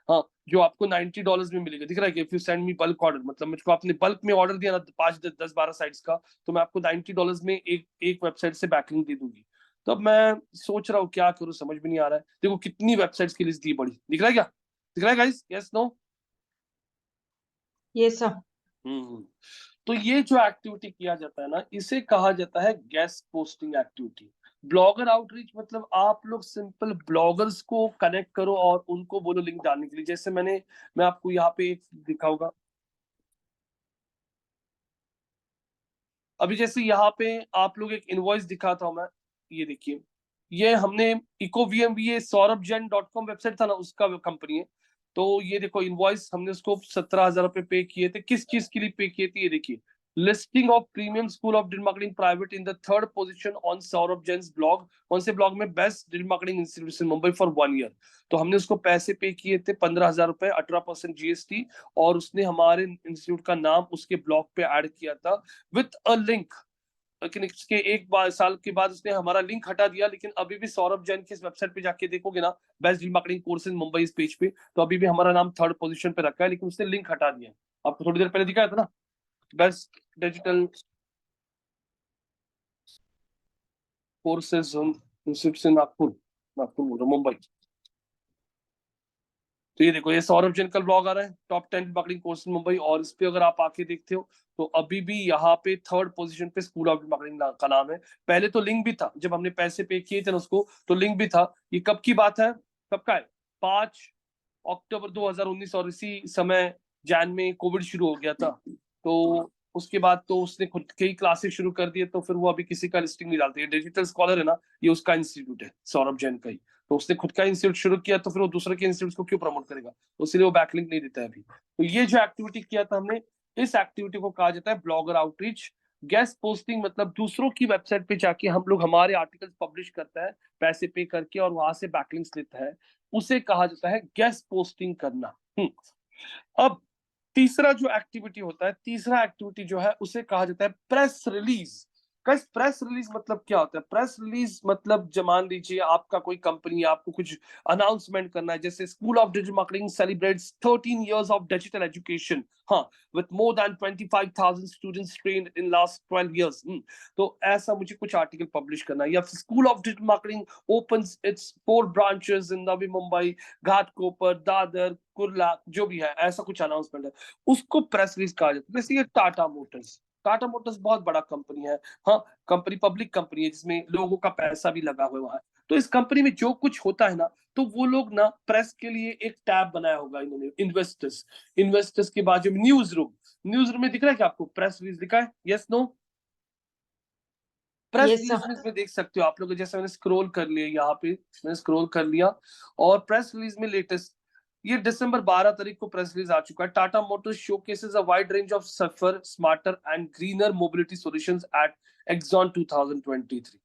हाँ, जो आपको $90 में मिलेगा, दिख रहा है कि if you send me bulk order, मतलब मुझको आपने बल्क में ऑर्डर दिया ना 5 10 10 12 साइट्स का, तो मैं आपको $90 में एक वेबसाइट से बैकलिंक दे दूंगी। तो अब मैं सोच रहा हूँ क्या करूँ, समझ में नहीं आ रहा है। देखो कितनी वेबसाइट्स की लिस्ट दी बड़ी, दिख रहा है क्या, दिख रहा है गाइस, यस नो? ये सब तो ये जो एक्टिविटी किया जाता है ना, इसे कहा जाता है guest posting activity. Blogger outreach मतलब आप लोग सिंपल ब्लॉगर्स को कनेक्ट करो और उनको बोलो लिंक डालने के लिए। जैसे मैं आपको यहाँ पे एक दिखाऊंगा, अभी जैसे यहाँ पे आप लोग एक इनवॉइस दिखाता हूं मैं, ये देखिए, ये हमने इकोवीएम, ये saurabhjain.com वेबसाइट था ना, उसका कंपनी है। तो ये देखो इनवॉइस, हमने उसको 17,000 रुपए पे किए थे। किस चीज के लिए पे किए थे, ये देखिए, listing of premium school of digital marketing private in the 3rd position on Saurabh Jain blog. कौन से ब्लॉग में? Best digital marketing institution Mumbai for 1 year. तो हमने उसको पैसे पे किए थे 15,000 रुपए, 18% जीएसटी, और उसने हमारे इंस्टीट्यूट का नाम उसके ब्लॉग पे ऐड किया था विथ अ लिंक। लेकिन इसके एक बार साल के बाद उसने हमारा लिंक हटा दिया, लेकिन अभी भी सौरभ जैन की इस वेबसाइट पे जाके देखोगे ना, best digital marketing courses Mumbai इस पेज पे, तो अभी भी हमारा नाम 3rd पोजीशन पे रखा है, लेकिन उसने लिंक हटा दिया। आपको थोड़ी देर पहले दिखाया था ना, बेस्ट डिजिटल कोर्सेज इंस्टीट्यूट से नागपुर, नागपुर बोल रहा हूं, मुंबई। तो ये देखो, ये सौरभ जैन का ब्लॉग आ रहा है, टॉप 10 मार्केटिंग कोर्स मुंबई, और इस पे अगर आप आके देखते हो तो अभी भी यहाँ पे 3rd पोजीशन पे स्कूल ऑफ मार्केटिंग का नाम है। पहले तो लिंक भी था, जब हमने पैसे पे किए थे ना उसको, तो लिंक भी था। ये कब की बात है, कब का है? 5 अक्टूबर 2019, और इसी समय जैन में कोविड शुरू हो गया था। तो उसके बाद तो उसने खुद के ही क्लासेस शुरू कर दिए, तो फिर वो अभी किसी का लिस्टिंग नहीं डालते। डिजिटल स्कॉलर है ना, ये उसका इंस्टीट्यूट है, सौरभ जैन का ही। तो उसने खुद का इंस्टीट्यूट शुरू किया, तो फिर वो दूसरे के इंस्टीट्यूट को क्यों प्रमोट करेगा, तो इसलिए वो बैकलिंक नहीं देता है अभी। तो ये जो एक्टिविटी किया था हमने, इस एक्टिविटी को कहा जाता है ब्लॉगर आउटरीच। गेस्ट पोस्टिंग मतलब दूसरों की वेबसाइट पे जाके हम लोग हमारे आर्टिकल्स पब्लिश करता है पैसे पे करके, और वहां से बैकलिंक्स लेता है, उसे कहा जाता है गेस्ट पोस्टिंग करना। अब तीसरा जो एक्टिविटी होता है, तीसरा एक्टिविटी जो है उसे कहा जाता है press release. Guys press release मतलब क्या होता है? प्रेस रिलीज मतलब मान लीजिए आपका कोई कंपनी, आपको कुछ अनाउंसमेंट करना है, जैसे school of digital marketing celebrates 13 years of digital education, हाँ, with more than 25,000 students trained in last 12 years। तो ऐसा मुझे कुछ आर्टिकल पब्लिश करना है। या school of digital marketing opens its 4 branches in Navi Mumbai, Ghatkopar, Dadar, Kurla, जो भी है, ऐसा कुछ अनाउंसमेंट है, उसको प्रेस रिलीज कहा जाता है। जैसे ये टाटा मोटर्स, टाटा मोटर्स बहुत बड़ा कंपनी है, हाँ, कंपनी पब्लिक कंपनी है जिसमें लोगों का पैसा भी लगा हुआ है। तो इस कंपनी में जो कुछ होता है ना, तो वो लोग ना प्रेस के लिए एक टैब बनाया होगा इन्होंने, इन्वेस्टर्स, इन्वेस्टर्स के बाजू में न्यूज रूम, न्यूज रूम में दिख रहा है क्या आपको प्रेस रिलीज दिखा है? Yes no? Press Yes, sir. Release में देख सकते हो आप लोग, जैसे मैंने स्क्रॉल कर लिया यहाँ पे, मैंने स्क्रॉल कर लिया और प्रेस रिलीज में लेटेस्ट ये दिसंबर 12 तारीख को प्रेस रिलीज आ चुका है। Tata motors showcases a wide range of safer smarter and greener mobility solutions at Excon 2023।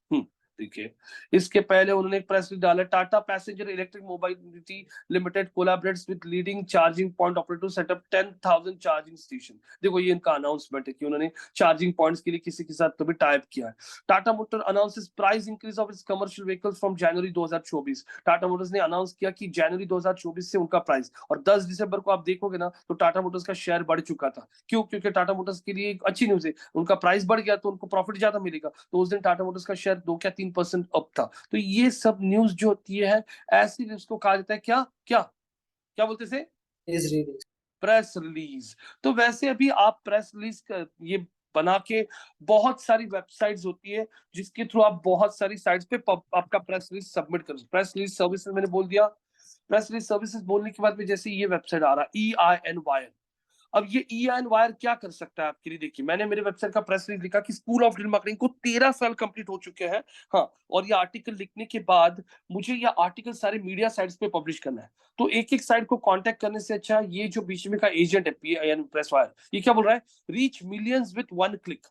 देखिए, इसके पहले उन्होंने एक प्रेस रिलीज डाला, Tata passenger electric mobility limited collaborates with leading charging point operator set up 10,000 charging station. देखो ये इनका अनाउंसमेंट है कि उन्होंने चार्जिंग पॉइंट्स के लिए किसी के साथ तो भी टाइप किया है। Tata motor announces price increase of its commercial vehicles from January 2024। Tata Motors ने अनाउंस किया कि जनवरी 2024 से उनका प्राइस, और 10 दिसंबर को आप देखोगे ना तो टाटा मोटर्स का शेयर बढ़ चुका था। क्यों? क्योंकि टाटा मोटर्स के लिए एक अच्छी न्यूज है, उनका प्राइस बढ़ गया तो उनको प्रॉफिट ज्यादा मिलेगा, तो उस दिन टाटा मोटर्स का शेयर 2 या 3% अप था। तो ये सब न्यूज जो होती है, ऐसी न्यूज को कहा जाता है क्या क्या क्या बोलते थे? Is release. Press release. तो वैसे अभी आप प्रेस रिलीज ये बना के, बहुत सारी वेबसाइट्स होती है जिसके थ्रू आप बहुत सारी साइट्स पे आपका प्रेस रिलीज सबमिट कर, प्रेस रिलीज सर्विसेज मैंने बोल दिया। प्रेस रिलीज सर्विसेज बोलने के बाद में जैसे ये वेबसाइट आ रहा है EIN वायर। अब ये EIN वायर क्या कर सकता है आपके लिए? देखिए, मैंने मेरे वेबसाइट का प्रेस रिलीज लिखा कि स्कूल ऑफ डिजिटल मार्केटिंग को 13 साल कंप्लीट हो चुके हैं, हाँ, और ये आर्टिकल लिखने के बाद मुझे ये आर्टिकल सारे मीडिया साइट्स पे पब्लिश करना है। तो एक एक साइट को कांटेक्ट करने से अच्छा ये जो बीच में का एजेंट है PIN प्रेस वायर, ये क्या बोल रहा है? Reach millions with one click,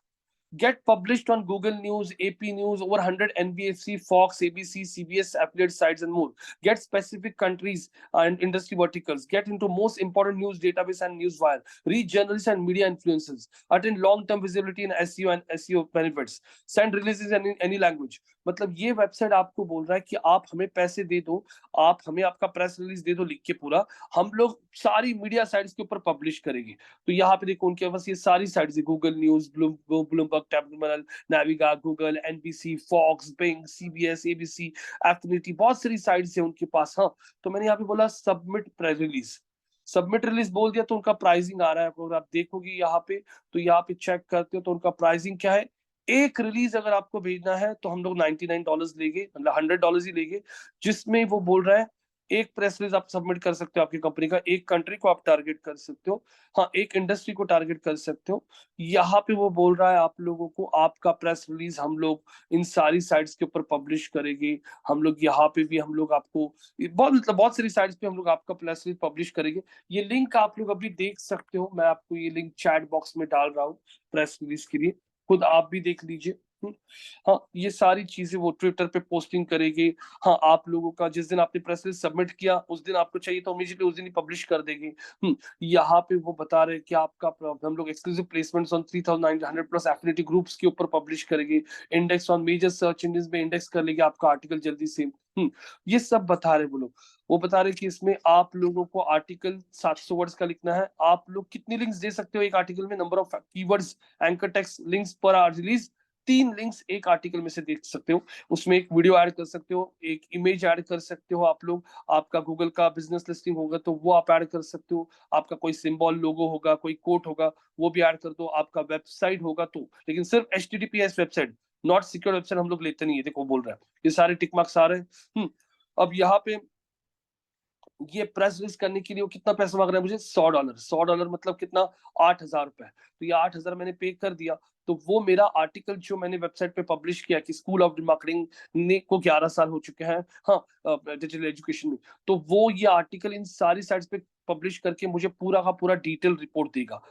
get published on Google News, AP News, over 100 NBC, Fox, ABC, CBS affiliate sites and more. Get specific countries and industry verticals. Get into most important news database and newswire. Reach journalists and media influencers. Attend long-term visibility in SEO and SEO benefits. Send releases in any language. मतलब ये website आपको बोल रहा है कि आप हमें पैसे दे दो, आप हमें आपका प्रेस रिलीज दे दो लिख के पूरा, हम लोग सारी मीडिया साइट्स के ऊपर पब्लिश करेंगे। तो यहाँ पे देखो उनके पास ये सारी साइट्स है, Google news, Bloomberg terminal, Naviga, Google, NBC, Fox, Bing, CBS, ABC, Affinity, बहुत सारी साइट्स है उनके पास। हाँ, तो मैंने यहाँ पे बोला submit press release, submit release बोल दिया तो उनका प्राइसिंग आ रहा है, अगर आप देखोगे यहाँ पे, तो यहाँ पे चेक करते हो तो उनका प्राइसिंग क्या है। एक रिलीज अगर आपको भेजना है तो हम लोग $99 लेंगे, मतलब $100 ही लेंगे, जिसमें वो बोल रहा है एक प्रेस रिलीज आप सबमिट कर सकते हो आपकी कंपनी का, एक कंट्री को आप टारगेट कर सकते हो, हाँ, एक इंडस्ट्री को टारगेट कर सकते हो। यहाँ पे वो बोल रहा है आप लोगों को आपका प्रेस रिलीज हम लोग इन सारी साइट्स के ऊपर पब्लिश करेंगे। हम लोग यहाँ पे भी हम लोग आपको बहुत, मतलब बहुत सारी साइट्स पे हम लोग आपका प्रेस रिलीज पब्लिश करेंगे। ये लिंक आप लोग अभी देख सकते हो, मैं आपको ये लिंक चैट बॉक्स में डाल रहा हूँ प्रेस रिलीज के लिए, खुद आप भी देख लीजिए। हाँ, ये सारी चीजें वो ट्विटर पे पोस्टिंग करेंगे। हाँ, आप लोगों का जिस दिन आपने प्रेस रिलीज सबमिट किया उस दिन आपको चाहिए तो इमीडिएटली उस दिन ही पब्लिश कर देंगे। यहाँ पे वो बता रहे हैं कि आपका हम लोग exclusive placements on 3,900 plus affiliate groups के ऊपर पब्लिश करेंगे। Index on major search engine में इंडेक्स कर लेंगे आपका आर्टिकल जल्दी से। ये सब बता रहे वो लोग। वो बता रहे कि इसमें आप लोगों को आर्टिकल 700 वर्ड्स का लिखना है। आप लोग कितनी लिंक्स दे सकते हो एक आर्टिकल में? Number of keywords, anchor text, links पर आर रिलीज, 3 लिंक्स एक आर्टिकल में से देख सकते हो। उसमें एक वीडियो ऐड कर सकते हो, एक इमेज ऐड कर सकते हो आप लोग, आपका गूगल का बिजनेस लिस्टिंग होगा तो वो आप ऐड कर सकते हो, आपका कोई सिंबल, लोगो होगा, कोई कोट होगा, वो भी ऐड कर दो, आपका वेबसाइट होगा तो, लेकिन सिर्फ HTTPS website, not secure website हम लोग लेते नहीं है। देखो बोल रहा है, ये सारे टिक मार्क्स आ रहे हैं। अब यहाँ पे ये प्रेस रिलीज करने के लिए वो कितना पैसा मांग रहा है मुझे? $100। $100 मतलब कितना? 8,000 रुपए। तो ये 8,000 मैंने पे कर दिया। तो वो मेरा आर्टिकल जो मैंने वेबसाइट पे पब्लिश किया कि स्कूल ऑफ मार्केटिंग ने को 11 साल हो चुके हैं, हाँ, डिजिटल एजुकेशन में, तो वो ये आर्टिकल इन सारी साइट्स पे पब्लिश करके मुझे पूरा का पूरा डिटेल रिपोर्ट देगा।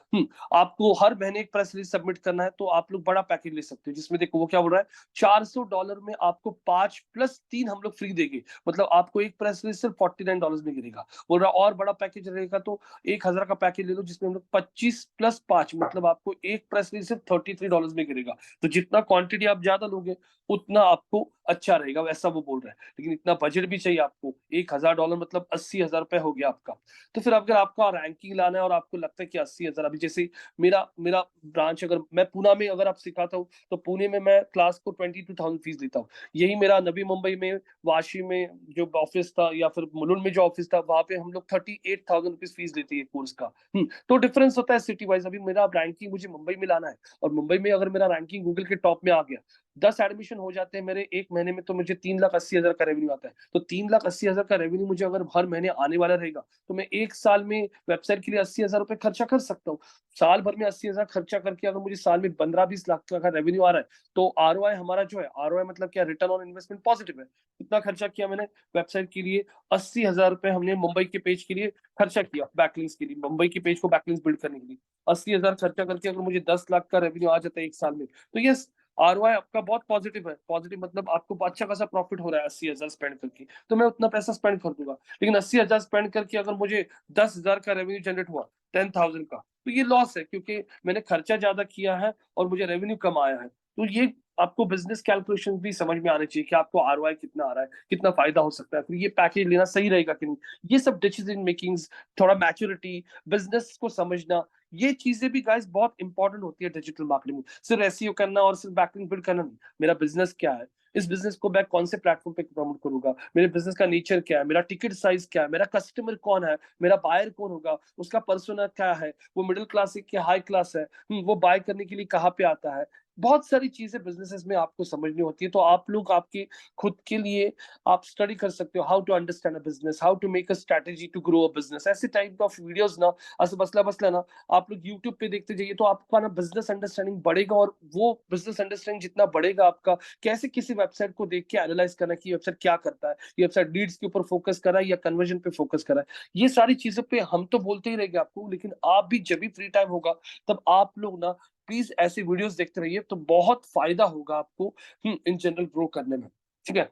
आपको हर महीने एक प्रेस रिलीज सबमिट करना है तो आप लोग बड़ा पैकेज ले सकते हो, जिसमें देखो वो क्या बोल रहा है, $400 में आपको 5 + 3 हम लोग फ्री देंगे, मतलब आपको एक प्रेस रिलीज सिर्फ $49 में गिरेगा। बोल रहा और बड़ा पैकेज रहेगा तो 1000 का पैकेज ले लो, जिसमें हम लोग 25 + 5 मतलब आपको एक प्रेस रिलीज सिर्फ $33 में गिरेगा। तो जितना क्वांटिटी आप ज्यादा लोगे उतना आपको अच्छा रहेगा, वैसा वो बोल रहा है। लेकिन इतना बजट भी चाहिए आपको, $1000 मतलब $80,000 हो गया आपका। तो फिर अगर आपका रैंकिंग लाना है और आपको लगता है कि 80,000, अभी जैसे मेरा मेरा ब्रांच, अगर मैं पुणे में अगर आप सिखाता हूँ तो पुणे में मैं क्लास को 22,000 फीस देता हूँ। यही मेरा नवी मुंबई में, वाशी में जो ऑफिस था, या फिर मुलुंड में जो ऑफिस था, वहां पे हम लोग 38,000 रुपीज फीस देते हैं कोर्स का। तो डिफरेंस होता है सिटी वाइज। अभी मेरा रैंकिंग मुझे मुंबई में लाना है, और मुंबई में अगर मेरा रैंकिंग गूगल के टॉप में आ गया, 10 एडमिशन हो जाते हैं मेरे एक महीने में, तो मुझे 3,80,000 का रेवेन्यू आता है। तो 3,80,000 का रेवेन्यू मुझे अगर हर महीने आने वाला रहेगा तो मैं एक साल में वेबसाइट के लिए 80,000 रुपए खर्चा कर सकता हूँ। साल भर में 80,000 खर्चा करके अगर मुझे साल में 15-20 लाख का रेवेन्यू आ रहा है, तो आरओआई हमारा जो है, आरओआई मतलब क्या, रिटर्न ऑन इन्वेस्टमेंट पॉजिटिव है। कितना खर्चा किया मैंने वेबसाइट के लिए? 80,000 रुपए हमने मुंबई के पेज के लिए खर्चा किया, बैकलिंक्स के लिए, मुंबई के पेज को बैकलिंक्स बिल्ड करने के लिए 80,000 खर्चा करके अगर मुझे 10 लाख का रेवेन्यू आ जाता है एक साल में, तो यस, आरओआई आपका बहुत पॉजिटिव है। पॉजिटिव मतलब आपको अच्छा खासा प्रॉफिट हो रहा है 80,000 स्पेंड करके, तो मैं उतना पैसा स्पेंड कर दूंगा। लेकिन 80,000 स्पेंड करके अगर मुझे 10,000 का रेवेन्यू जनरेट हुआ, 10,000 का, तो ये लॉस है, क्योंकि मैंने खर्चा ज्यादा किया है और मुझे रेवेन्यू कम आया है। तो ये आपको बिजनेस कैलकुलेशन भी समझ में आने चाहिए कि आपको आरओआई कितना आ रहा है, कितना फायदा हो सकता है, फिर ये पैकेज लेना सही रहेगा कि नहीं। ये सब डिसीजन मेकिंग्स, थोड़ा मैच्योरिटी, बिजनेस को समझना, ये चीजें भी गाइस बहुत इंपॉर्टेंट होती है डिजिटल मार्केटिंग में। सिर्फ एसईओ करना और सिर्फ बैकलिंक बिल्ड करना नहीं। मेरा बिजनेस क्या है, इस बिजनेस को मैं कौन से प्लेटफॉर्म पे प्रमोट करूंगा, मेरे बिजनेस का नेचर क्या है, मेरा टिकट साइज क्या है, मेरा कस्टमर कौन है, मेरा बायर कौन होगा, उसका पर्सोना क्या है, वो मिडिल क्लास है कि हाई क्लास है, वो बाय करने के लिए कहाँ पे आता है। बहुत सारी चीजें बिजनेसेस में आपको समझनी होती है। तो आप लोग आपके खुद के लिए आप स्टडी कर सकते हो, how to understand a business, how to make a strategy to grow a business. ऐसे टाइप ऑफ वीडियोस ना, असं बसला बसला ना आप लोग यूट्यूब पे देखते जाइए, तो आपका ना बिजनेस अंडरस्टैंडिंग बढ़ेगा। और वो बिजनेस अंडरस्टैंडिंग जितना बढ़ेगा आपका, कैसे किसी वेबसाइट को देख के एनालाइज करना कि वेबसाइट क्या करता है, ये वेबसाइट लीड्स के ऊपर फोकस कर रहा है या कन्वर्जन पे फोकस कर रहा है, ये सारी चीजों पे हम तो बोलते ही रहेंगे आपको, लेकिन आप भी जब भी फ्री टाइम होगा तब आप लोग ना प्लीज ऐसी वीडियोस देखते रहिए, तो बहुत फायदा होगा आपको इन जनरल ग्रो करने में। ठीक है,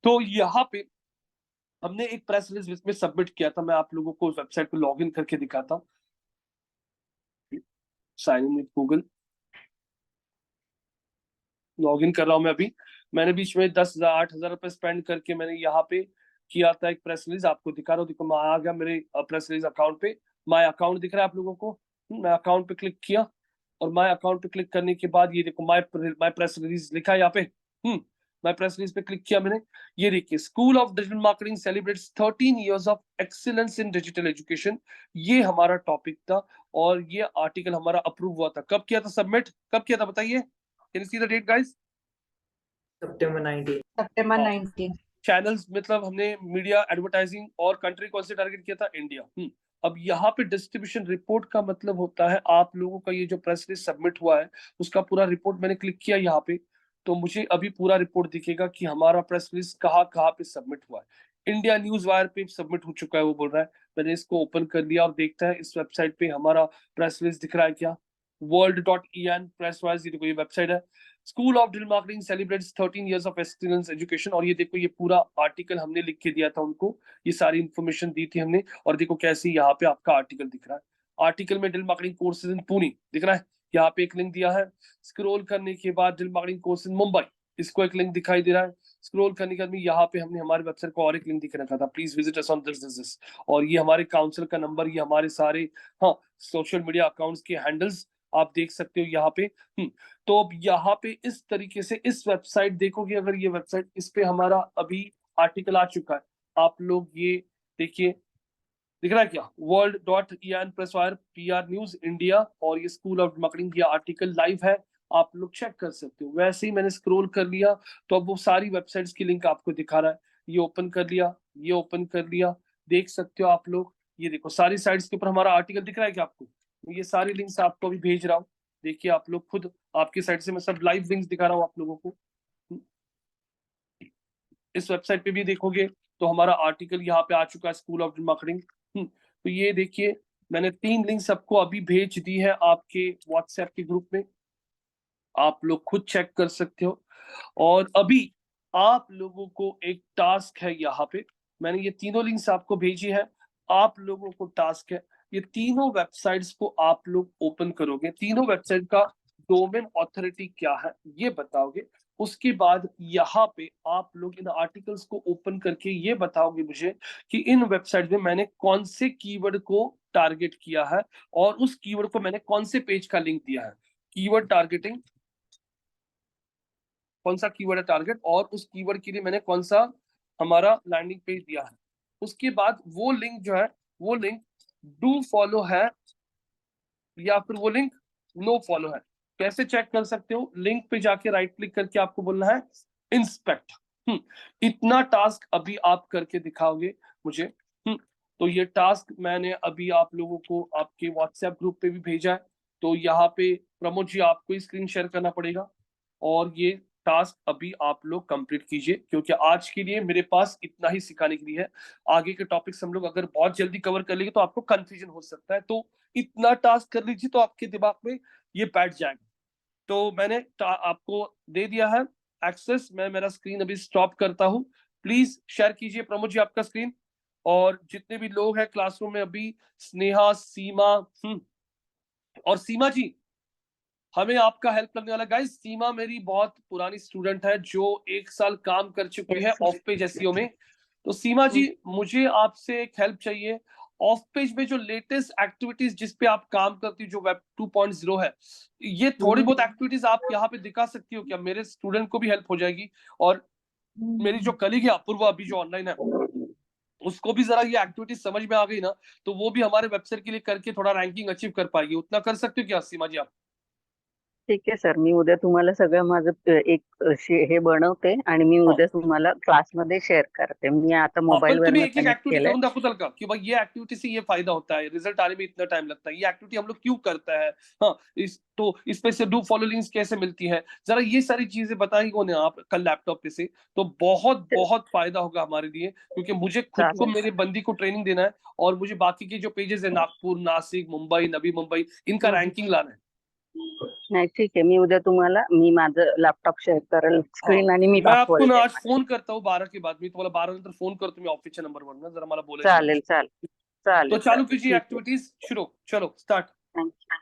तो यहाँ पे हमने एक प्रेस रिलीज इसमें सबमिट किया था, मैं आप लोगों को वेबसाइट पे लॉग इन करके दिखाता हूँ। Sign in with Google, log in कर रहा हूँ मैं अभी। मैंने बीच में 10,000 8,000 रुपए स्पेंड करके मैंने यहाँ पे किया था एक प्रेस रिलीज, आपको दिखा रहा हूँ। देखो मैं आ गया मेरे प्रेस रिलीज अकाउंट पे, माय अकाउंट दिख रहा है आप लोगों को। मैं अकाउंट पे क्लिक किया, और माय अकाउंट पे क्लिक करने के बाद ये देखो माय माय प्रेस रिलीज लिखा है यहाँ पे। माय प्रेस रिलीज पे क्लिक किया मैंने, ये देखिए, school of digital marketing celebrates 13 years of excellence in digital education, ये हमारा टॉपिक था। और ये आर्टिकल हमारा अप्रूव हुआ था। कब किया था सबमिट, कब किया था बताइए, can you see the date guys? September 19. September हाँ, 19. चैनल्स मतलब हमने मीडिया एडवर्टाइजिंग और कंट्री कौन से टारगेट किया था, इंडिया। अब यहाँ पे डिस्ट्रीब्यूशन रिपोर्ट का मतलब होता है आप लोगों का ये जो प्रेस रिलीज सबमिट हुआ है उसका पूरा रिपोर्ट। मैंने क्लिक किया यहाँ पे, तो मुझे अभी पूरा रिपोर्ट दिखेगा कि हमारा प्रेस रिलीज कहाँ कहाँ पे सबमिट हुआ है। इंडिया न्यूज वायर पे सबमिट हो चुका है वो बोल रहा है। मैंने इसको ओपन कर लिया और देखता है इस वेबसाइट पे हमारा प्रेस रिलीज दिख रहा है क्या, world.en प्रेस वाइज, ये देखो ये वेबसाइट है। School of digital marketing celebrates 13 years of excellence education, और ये देखो ये पूरा आर्टिकल हमने लिख के दिया था उनको, ये सारी इन्फॉर्मेशन दी थी हमने। और देखो कैसे यहाँ पे आपका आर्टिकल दिख रहा है। आर्टिकल में digital marketing courses in Pune दिख रहा है, यहाँ पे एक लिंक दिया है। स्क्रॉल करने के बाद digital marketing course in Mumbai, इसको एक लिंक दिखाई दे रहा है। स्क्रॉल करने के बाद यहाँ पे हमने हमारे वेबसाइट को और एक लिंक दिख रखा था, please visit us on this. और ये हमारे काउंसिल का नंबर, ये हमारे सारे हाँ सोशल मीडिया अकाउंट्स के हैंडल्स आप देख सकते हो यहाँ पे। तो अब यहाँ पे इस तरीके से इस वेबसाइट देखोगे, अगर ये वेबसाइट, इस पे हमारा अभी आर्टिकल आ चुका है। आप लोग ये देखिए, दिख रहा है क्या, world.en press wire PR news India, और ये स्कूल ऑफ मार्केटिंग, ये आर्टिकल लाइव है, आप लोग चेक कर सकते हो। वैसे ही मैंने स्क्रॉल कर लिया तो अब वो सारी वेबसाइट्स की लिंक आपको दिखा रहा है। ये ओपन कर लिया, ये ओपन कर लिया, देख सकते हो आप लोग। ये देखो सारी साइट्स के ऊपर हमारा आर्टिकल दिख रहा है क्या आपको? ये सारी लिंक्स आपको अभी भेज रहा हूँ, देखिए आप लोग खुद, आपकी साइट से मैं सब लाइव लिंक्स दिखा रहा हूँ आप लोगों को। इस वेबसाइट पे भी देखोगे तो हमारा आर्टिकल यहाँ पे आ चुका है, स्कूल ऑफ मार्केटिंग। तो ये देखिए मैंने 3 लिंक सबको अभी भेज दी है आपके व्हाट्सएप के ग्रुप में, आप लोग खुद चेक कर सकते हो। और अभी आप लोगों को एक टास्क है यहाँ पे, मैंने ये तीनों लिंक्स आपको भेजी है। आप लोगों को टास्क है, ये तीनों वेबसाइट्स को आप लोग ओपन करोगे, तीनों वेबसाइट का डोमेन ऑथोरिटी क्या है ये बताओगे। उसके बाद यहाँ पे आप लोग इन आर्टिकल्स को ओपन करके ये बताओगे मुझे कि इन वेबसाइट में मैंने कौन से कीवर्ड को टारगेट किया है और उस कीवर्ड को मैंने कौन से पेज का लिंक दिया है। कीवर्ड टारगेटिंग, कौन सा कीवर्ड है टारगेट, और उस कीवर्ड के लिए मैंने कौन सा हमारा लैंडिंग पेज दिया है। उसके बाद वो लिंक जो है, वो लिंक डू फॉलो है या फिर वो लिंक नो फॉलो है। कैसे चेक कर सकते हो, लिंक पे जाके राइट क्लिक करके आपको बोलना है इंस्पेक्ट। इतना टास्क अभी आप करके दिखाओगे मुझे। तो ये टास्क मैंने अभी आप लोगों को आपके व्हाट्सएप ग्रुप पे भी भेजा है। तो यहाँ पे प्रमोद जी आपको स्क्रीन शेयर करना पड़ेगा और ये टास्क अभी आप लोग कंप्लीट कीजिए, क्योंकि आज के लिए मेरे पास इतना ही सिखाने के लिए है। आगे के टॉपिक्स हम लोग अगर बहुत जल्दी कवर कर लेंगे तो आपको कंफ्यूजन हो सकता है, तो इतना टास्क कर लीजिए तो आपके दिमाग में ये बैठ जाएगा। तो मैंने आपको दे दिया है एक्सेस। मैं मेरा स्क्रीन अभी स्टॉप करता हूँ, प्लीज शेयर कीजिए प्रमोद जी आपका स्क्रीन। और जितने भी लोग हैं क्लासरूम में अभी, स्नेहा, सीमा, और सीमा जी हमें आपका हेल्प लगने वाला। गाइस सीमा मेरी बहुत पुरानी स्टूडेंट है जो 1 साल काम कर चुकी है ऑफ पेज एसईओ में। तो सीमा जी मुझे आपसे एक हेल्प चाहिए, ऑफ पेज में जो लेटेस्ट एक्टिविटीज जिस पे आप काम करती हो जो वेब 2.0 है, ये थोड़ी बहुत एक्टिविटीज आप यहाँ पे दिखा सकती हो क्या? मेरे स्टूडेंट को भी हेल्प हो जाएगी और मेरी जो कलीग है अपूर्वा अभी जो ऑनलाइन है उसको भी जरा ये एक्टिविटीज समझ में आ गई ना, तो वो भी हमारे वेबसाइट के लिए करके थोड़ा रैंकिंग अचीव कर पाएगी। उतना कर सकते हो क्या सीमा जी आप? ठीक आहे सर, मी उद्या तुम्हाला सगळं माझं हे बनवते आणि मी हाँ उद्या तुम्हाला क्लासमध्ये शेअर करते. मी आता हाँ, पण मोबाईल तुम्ही वरनं एक एक कनेक्ट ऍक्टिव्हिटी केलंय. करून दाखवताल का कि भाई ये एक्टिविटी से ये फायदा होता है, रिजल्ट आने में इतना टाइम लगता है, ये एक्टिविटी हम लोग क्यों करता है, हाँ इस पे से डू फॉलो लिंक्स कैसे मिलती है, जरा ये सारी चीजें बताइए ना आप कल लैपटॉप पे से, तो बहुत बहुत फायदा होगा हमारे लिए। क्योंकि मुझे खुद को चालेल. मेरे बंदी को ट्रेनिंग देना है और मुझे बाकी के जो पेजेस है नागपुर, नासिक, मुंबई, नवी मुंबई, इनका रैंकिंग लाना है। नाही ठीक आहे, मी माझं लॅपटॉप शेअर करेल हाँ स्क्रीन आणि मी मैं आपको दाखवल ना ते. आज फोन करता हूँ 12 के बाद, मी तुम्हाला 12 नंतर फोन करतो मी ऑफिसच्या नंबरवर ना, जरा मला बोलायचं चालेल आहे। चालेल तो चालेल चालू चालेल कीजिए ठीक आहे. एक्टिविटीज, शुरू, चलो start. Thank you.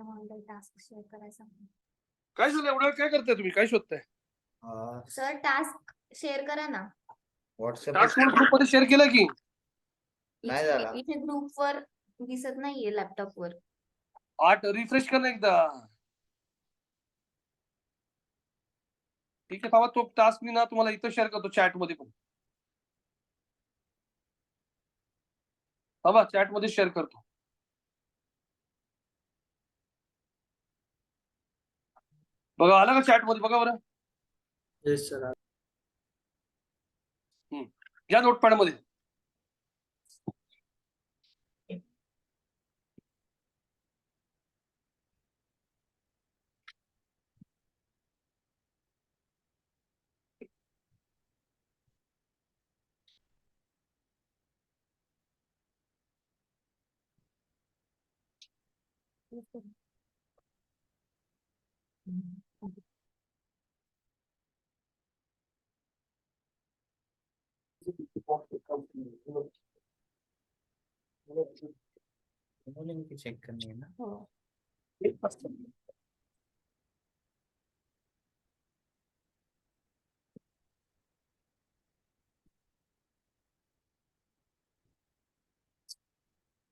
Online task share करायचा. काय झालं एवढं, काय करताय तुम्ही, काय शोधताय? सर टास्क शेअर करा ना. व्हॉट्सअप टास्क ग्रुप मध्ये शेअर केला की नाही झाला. इथे ग्रुप वर दिसत नाहीये लॅपटॉप वर. 8 रिफ्रेश कर ना एकदा। ठीक आहे थांबा, तो टास्क मी ना तुम्हाला इथं शेअर करतो चॅट मध्ये पण, थांबा चॅट मध्ये शेअर करतो। बघा आलं का चॅट मध्ये, बघा बरं. Yes, sir. या नोटपॅड मध्ये. चेक करनी है ना.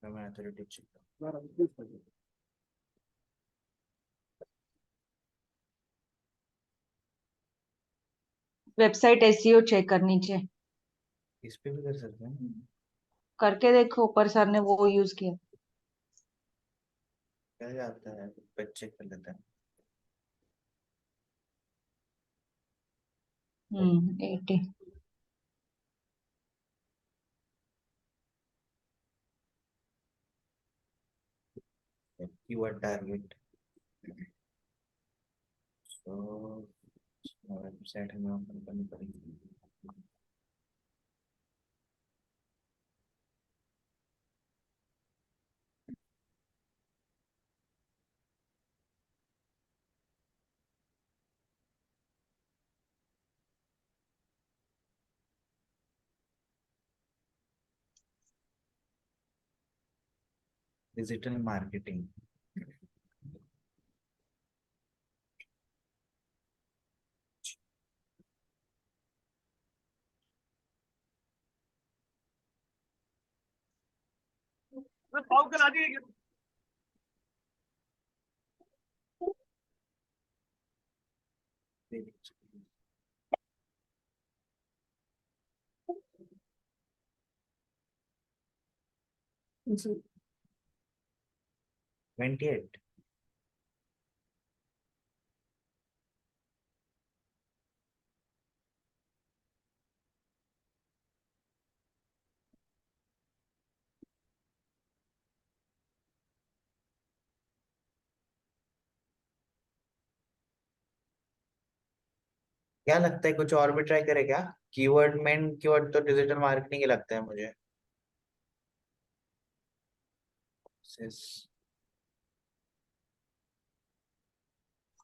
मैं authority check. Website SEO check करनी चाहिए, इस पे भी कर सकते हैं. करके देखो, ऊपर सर ने वो यूज किया. क्या जाता है, पे चेक कर लेते हैं. 80. Keyword target. तो वेबसाइट हमें ओपन करनी पड़ेगी. Digital marketing. पाव करा दिए. 28. क्या लगता है, कुछ और भी ट्राई करे क्या? कीवर्ड, मेन कीवर्ड तो डिजिटल मार्केटिंग ही लगता है मुझे.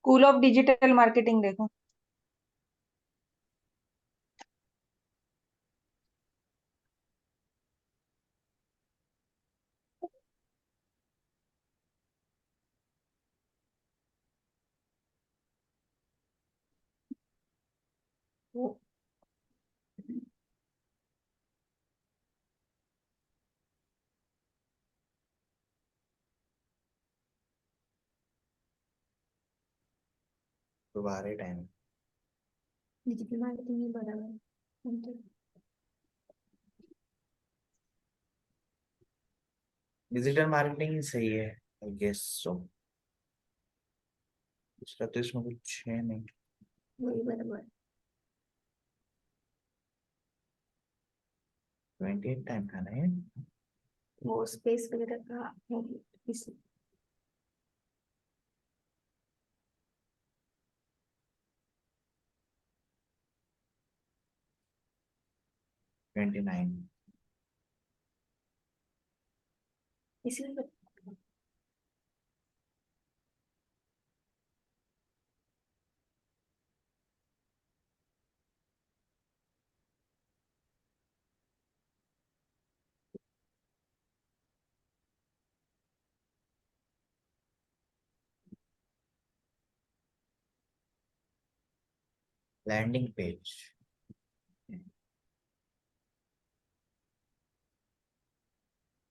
स्कूल ऑफ डिजिटल मार्केटिंग देखो. दोबारा टाइम. डिजिटल मार्केटिंग ही बरोबर आहे. नंतर डिजिटल मार्केटिंग ही सही है, आई गेस सो. इसका तो इसमें कुछ है नहीं. वही बरोबर आहे. 28 टाइम खाना है. वो स्पेस वगैरह का है इस 29. इसलिए लैंडिंग पेज.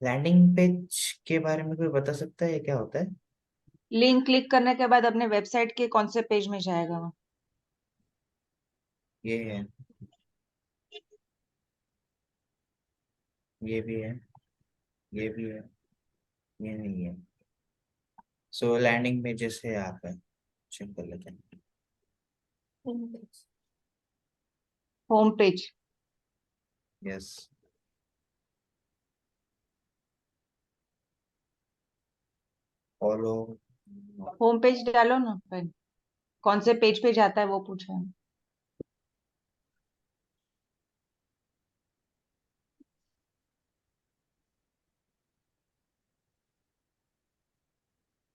लैंडिंग पेज के बारे में कोई बता सकता है, क्या होता है? लिंक क्लिक करने के बाद अपने वेबसाइट के कौन से पेज में जाएगा वो. ये है, ये भी है, ये भी है, ये नहीं है. सो लैंडिंग पेजेस है यहाँ पे, चेक कर लेते हैं. Homepage. Home page. Yes. Follow. Home page डालो ना पहले, कौन से पेज पे जाता है वो पूछा है।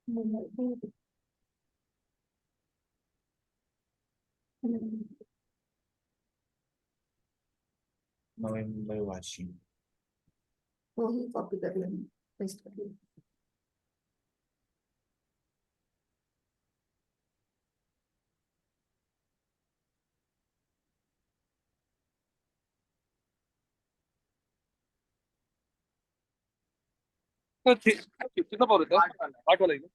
Mumbai. नवी मुंबई वाशिंग. वही कॉपी कर लेना, पेस्ट कर लेना। कितना बोल रहे थे? 8 वाला ही ना?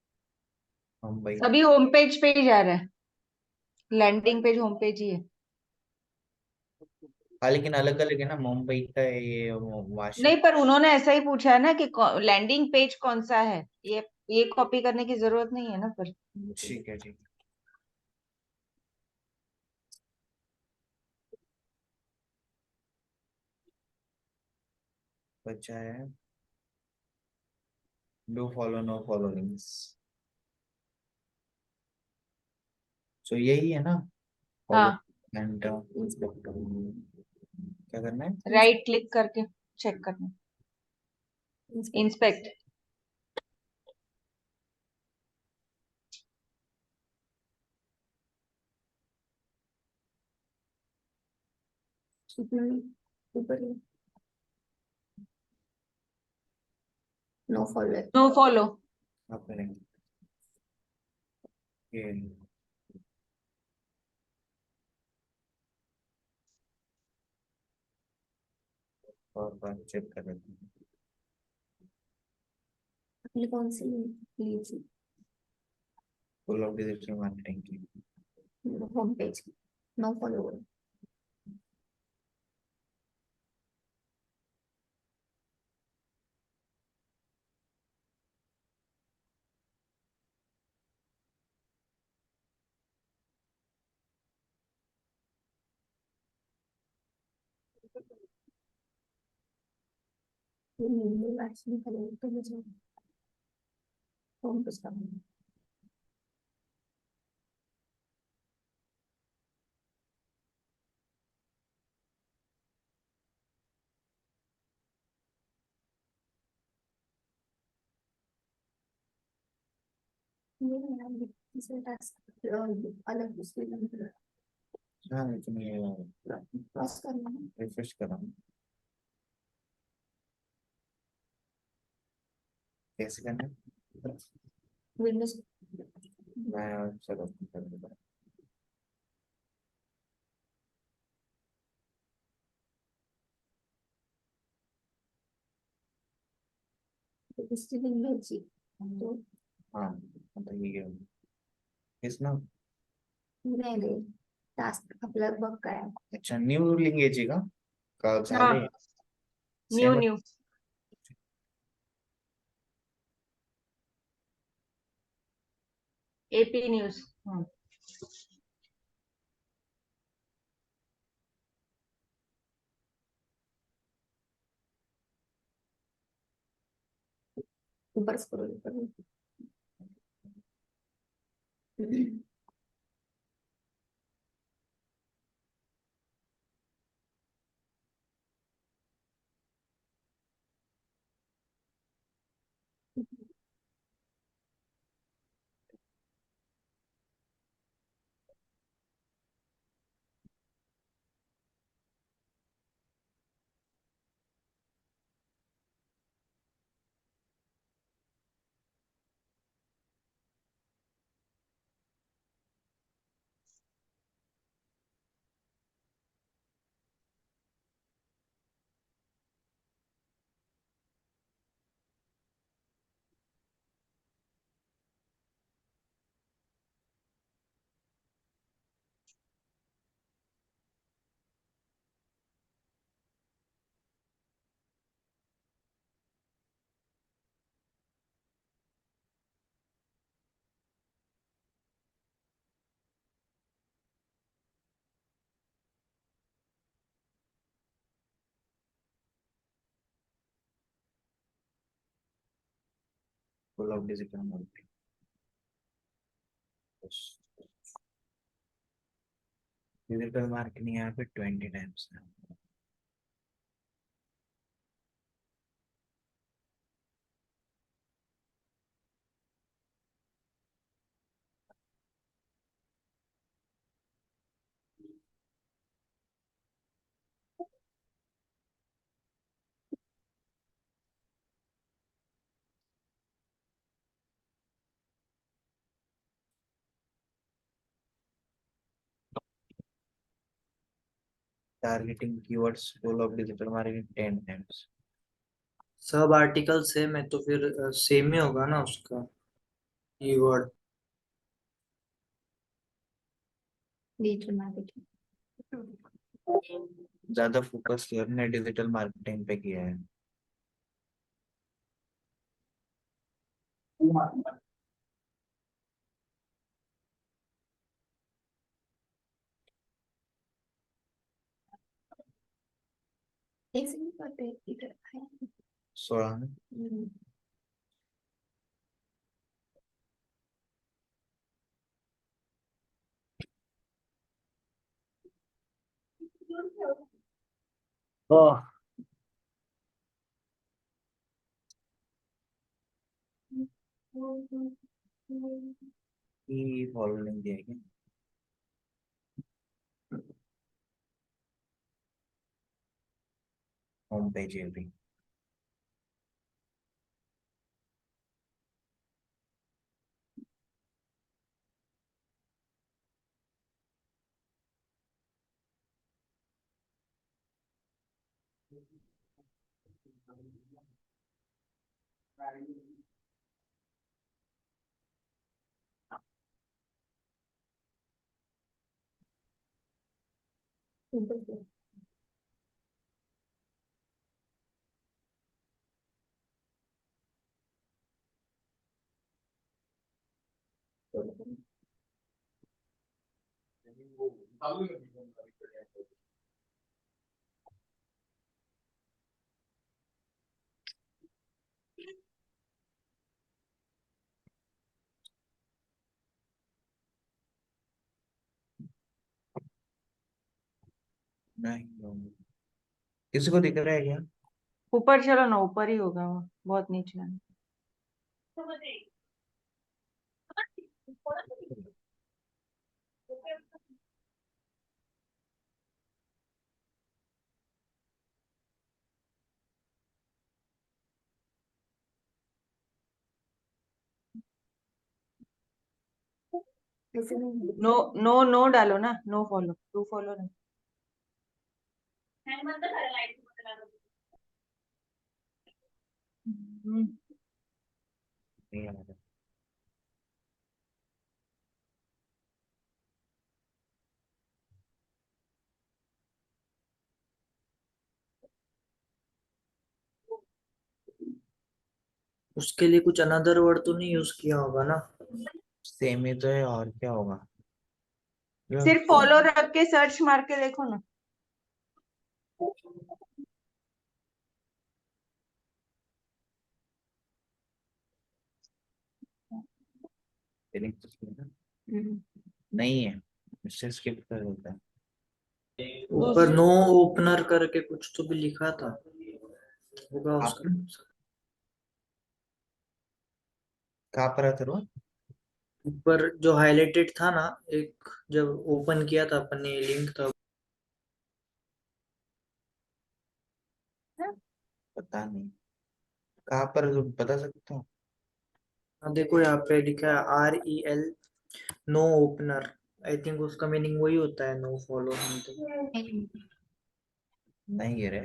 मुंबई. सभी होम पेज पे ही जा रहा है, लैंडिंग पेज होम पेज ही है। हाँ लेकिन अलग अलग है ना, मुंबई का है ये, वाशिंग. नहीं, पर उन्होंने ऐसा ही पूछा है ना कि लैंडिंग पेज कौन सा है, ये कॉपी करने की जरूरत नहीं है ना पर। ठीक है ठीक है. बचा है do follow no follow links. So यही है ना, फॉलो हाँ, एंड क्या करना है. राइट क्लिक करके चेक करना, इंस्पेक्ट। कितना ऊपर है? नो फॉलो है। No follow. आप करेंगे ये. और बार चेक कर लेते हैं. आपने कौन सी ली थी? फुल ऑफ डिजिटल मार्केटिंग की. Home page. No follow. वैक्सीन फॉलो तो मुझे होम पेज का ये यार तीसरा टास्क अलग दूसरे नंबर हाँ लेकिन ये क्रॉस करना है। रिफ्रेश करा कैसे करना है. विंडोज मैं चलो कर देता दूसरी विंडोज जी तो हूँ. हाँ मतलब ये इस ना. नाही टास्क आपला बघ काय अच्छा न्यू लिंगेजी का हाँ, झाले new same. New AP news. हाँ, ऊपर स्क्रॉल करो। School of Digital Marketing. Digital marketing यहाँ पे 20 टाइम्स है. Targeting keywords school of digital marketing 10 times. Sub article same है तो फिर सेम ही होगा ना उसका कीवर्ड. डिजिटल मार्केटिंग ज्यादा फोकस हमने डिजिटल मार्केटिंग पे किया है. एक सेकंड पर इधर है 16 में. हाँ की फॉलोइंग दिया है. Home page every. नहीं किसी को दिख रहा है क्या? ऊपर चलो ना, ऊपर ही होगा वो, बहुत नीचे है. ऐसे नहीं नो नो नो डालो ना, नो फॉलो, टू फॉलो नहीं. हम्म, नहीं आ रहा. उसके लिए कुछ अनदर वर्ड तो नहीं यूज किया होगा ना. सेम ही तो है और क्या होगा. सिर्फ फॉलो रख के सर्च मार के देखो ना. नहीं है, इससे स्किप कर देता है. ऊपर नो ओपनर करके कुछ तो भी लिखा था होगा उसका. कहाँ पर है तेरे को? ऊपर जो हाईलाइटेड था ना, एक जब ओपन किया था अपन ने लिंक था. पता नहीं कहाँ पर, बता सकते हो? हाँ, देखो यहाँ पे लिखा है REL no opener. I think उसका मीनिंग वही होता है नो फॉलो समथिंग. नहीं है रे,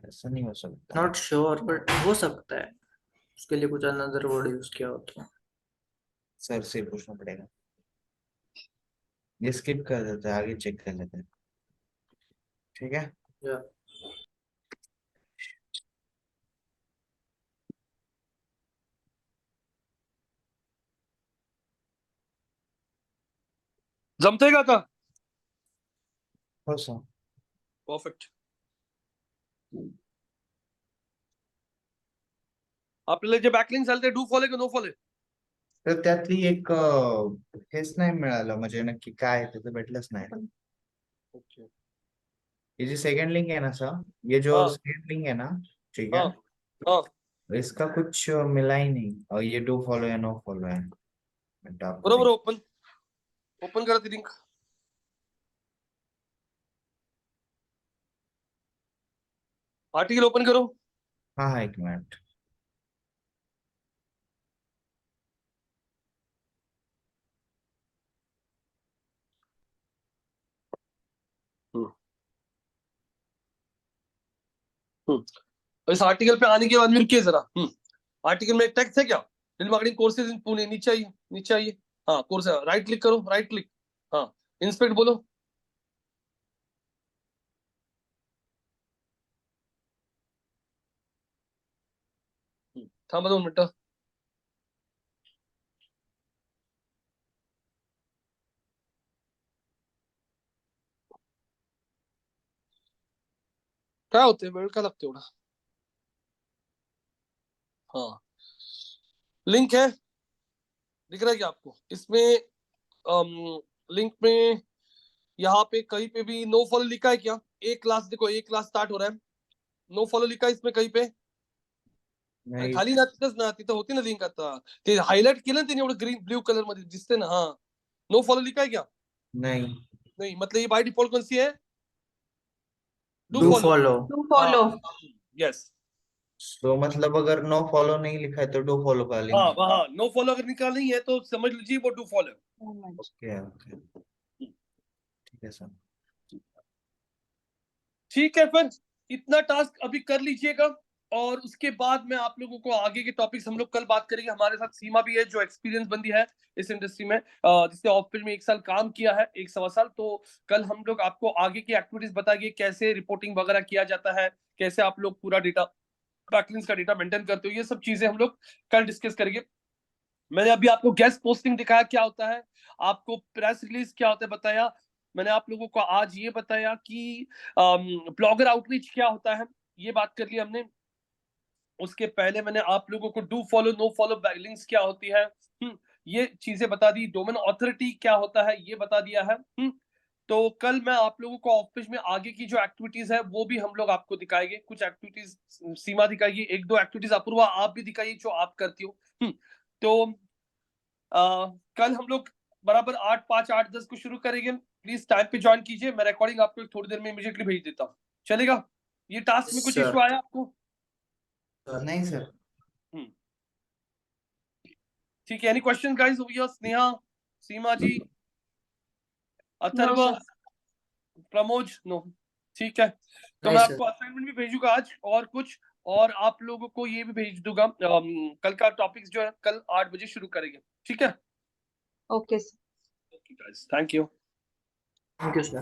ऐसा नहीं हो सकता. नॉट श्योर बट हो सकता है उसके लिए कुछ अनदर वर्ड यूज किया हो तो. सर से पूछना पड़ेगा. ये स्किप कर देते हैं, आगे चेक कर लेते हैं. ठीक है. या जमतंय का आता हो सो. परफेक्ट. आपल्याला जे बॅकलिंक झाले ते डू फॉलो की नो फॉलो तर त्यातली एक हेच नाही मिळालं म्हणजे नक्की काय आहे त्याचं भेटलंच नाही. ओके ये जो सेकंड लिंक है ना सर, ये जो हाँ सेकंड लिंक है ना, ठीक है, हाँ हाँ इसका कुछ मिला ही नहीं और ये डू फॉलो या नो फॉलो है. मैं आपको बरोबर ओपन ओपन करा ती लिंक. आर्टिकल ओपन करो. हाँ हाँ, एक मिनट. इस आर्टिकल पे आने के बाद भी रुकिए जरा. आर्टिकल में एक टेक्स्ट है क्या? Digital marketing courses in Pune. नीचे आइए, नीचे आइए. हाँ कोर्स है, राइट क्लिक करो, राइट क्लिक. हाँ इंस्पेक्ट बोलो. थांबा 2 मिनिटं. काय होते, वेळ का लागते एवढा? हाँ लिंक है, दिख रहा है क्या आपको? इसमें लिंक में यहाँ पे कहीं पे भी नो फॉलो लिखा है क्या? एक क्लास देखो, एक क्लास स्टार्ट हो रहा है, नो फॉलो लिखा है इसमें कहीं पे? अरे नाही खाली ना तिथंच ना, तिथं होती ना लिंक. आता ते हायलाइट केलं ना त्यांनी एवढं ग्रीन ब्ल्यू कलर मध्ये दिसते ना. हाँ नो फॉलो लिखा है क्या? नहीं, नहीं, मतलब ये बाय डिफॉल्ट कौन सी है? Do do follow. Follow. To follow. Yes. तो मतलब अगर नो फॉलो नहीं लिखा है तो डू फॉलो का हाँ लिंक. वहाँ नो फॉलो अगर निकाल नहीं है तो समझ लीजिए वो डू फॉलो. ओके ओके, ठीक है सर. ठीक है, फिर इतना टास्क अभी कर लीजिएगा और उसके बाद में आप लोगों को आगे के टॉपिक्स हम लोग कल बात करेंगे. हमारे साथ सीमा भी है जो एक्सपीरियंस बंदी है इस इंडस्ट्री में, जिसने ऑफिस में 1 साल काम किया है, 1 सवा साल. तो कल हम लोग आपको आगे की एक्टिविटीज बताएंगे, कैसे रिपोर्टिंग वगैरह किया जाता है, कैसे आप लोग पूरा डेटा बैकलिंक्स का डेटा मेंटेन करते हो. ये सब चीजें हम लोग कल डिस्कस करेंगे. मैंने अभी आपको गेस्ट पोस्टिंग दिखाया क्या होता है, आपको प्रेस रिलीज क्या होता है बताया. मैंने आप लोगों को आज ये बताया कि ब्लॉगर आउटरीच क्या होता है, ये बात कर ली हमने. उसके पहले मैंने आप लोगों को do follow no follow backlinks क्या होती है, ये चीजें बता दी. डोमेन ऑथोरिटी क्या होता है ये बता दिया है. तो कल मैं आप लोगों को ऑफिस में आगे की जो एक्टिविटीज है वो भी हम लोग आपको दिखाएंगे. कुछ एक्टिविटीज सीमा दिखाएगी, 1-2 एक्टिविटीज अपूर्वा आप भी दिखाइए जो आप करती हो. तो कल हम लोग बराबर 8, 5, 8, 10 को शुरू करेंगे. प्लीज टाइम पे ज्वाइन कीजिए. मैं रिकॉर्डिंग आपको थोड़ी देर में इमीडिएटली भेज देता हूँ. चलेगा? ये टास्क में कुछ Sir. इशू आया आपको? नहीं सर. ठीक है. Any question guys over here? Sneha, Seema ji, Atharv, sir. Pramod? No. ठीक है. तो नहीं मैं सर. आपको असाइनमेंट भी भेजूंगा आज और कुछ, और आप लोगों को ये भी भेज दूंगा. कल का टॉपिक्स जो है कल 8 बजे शुरू करेंगे. ठीक है? Okay. Okay guys, thank you. Thank you sir.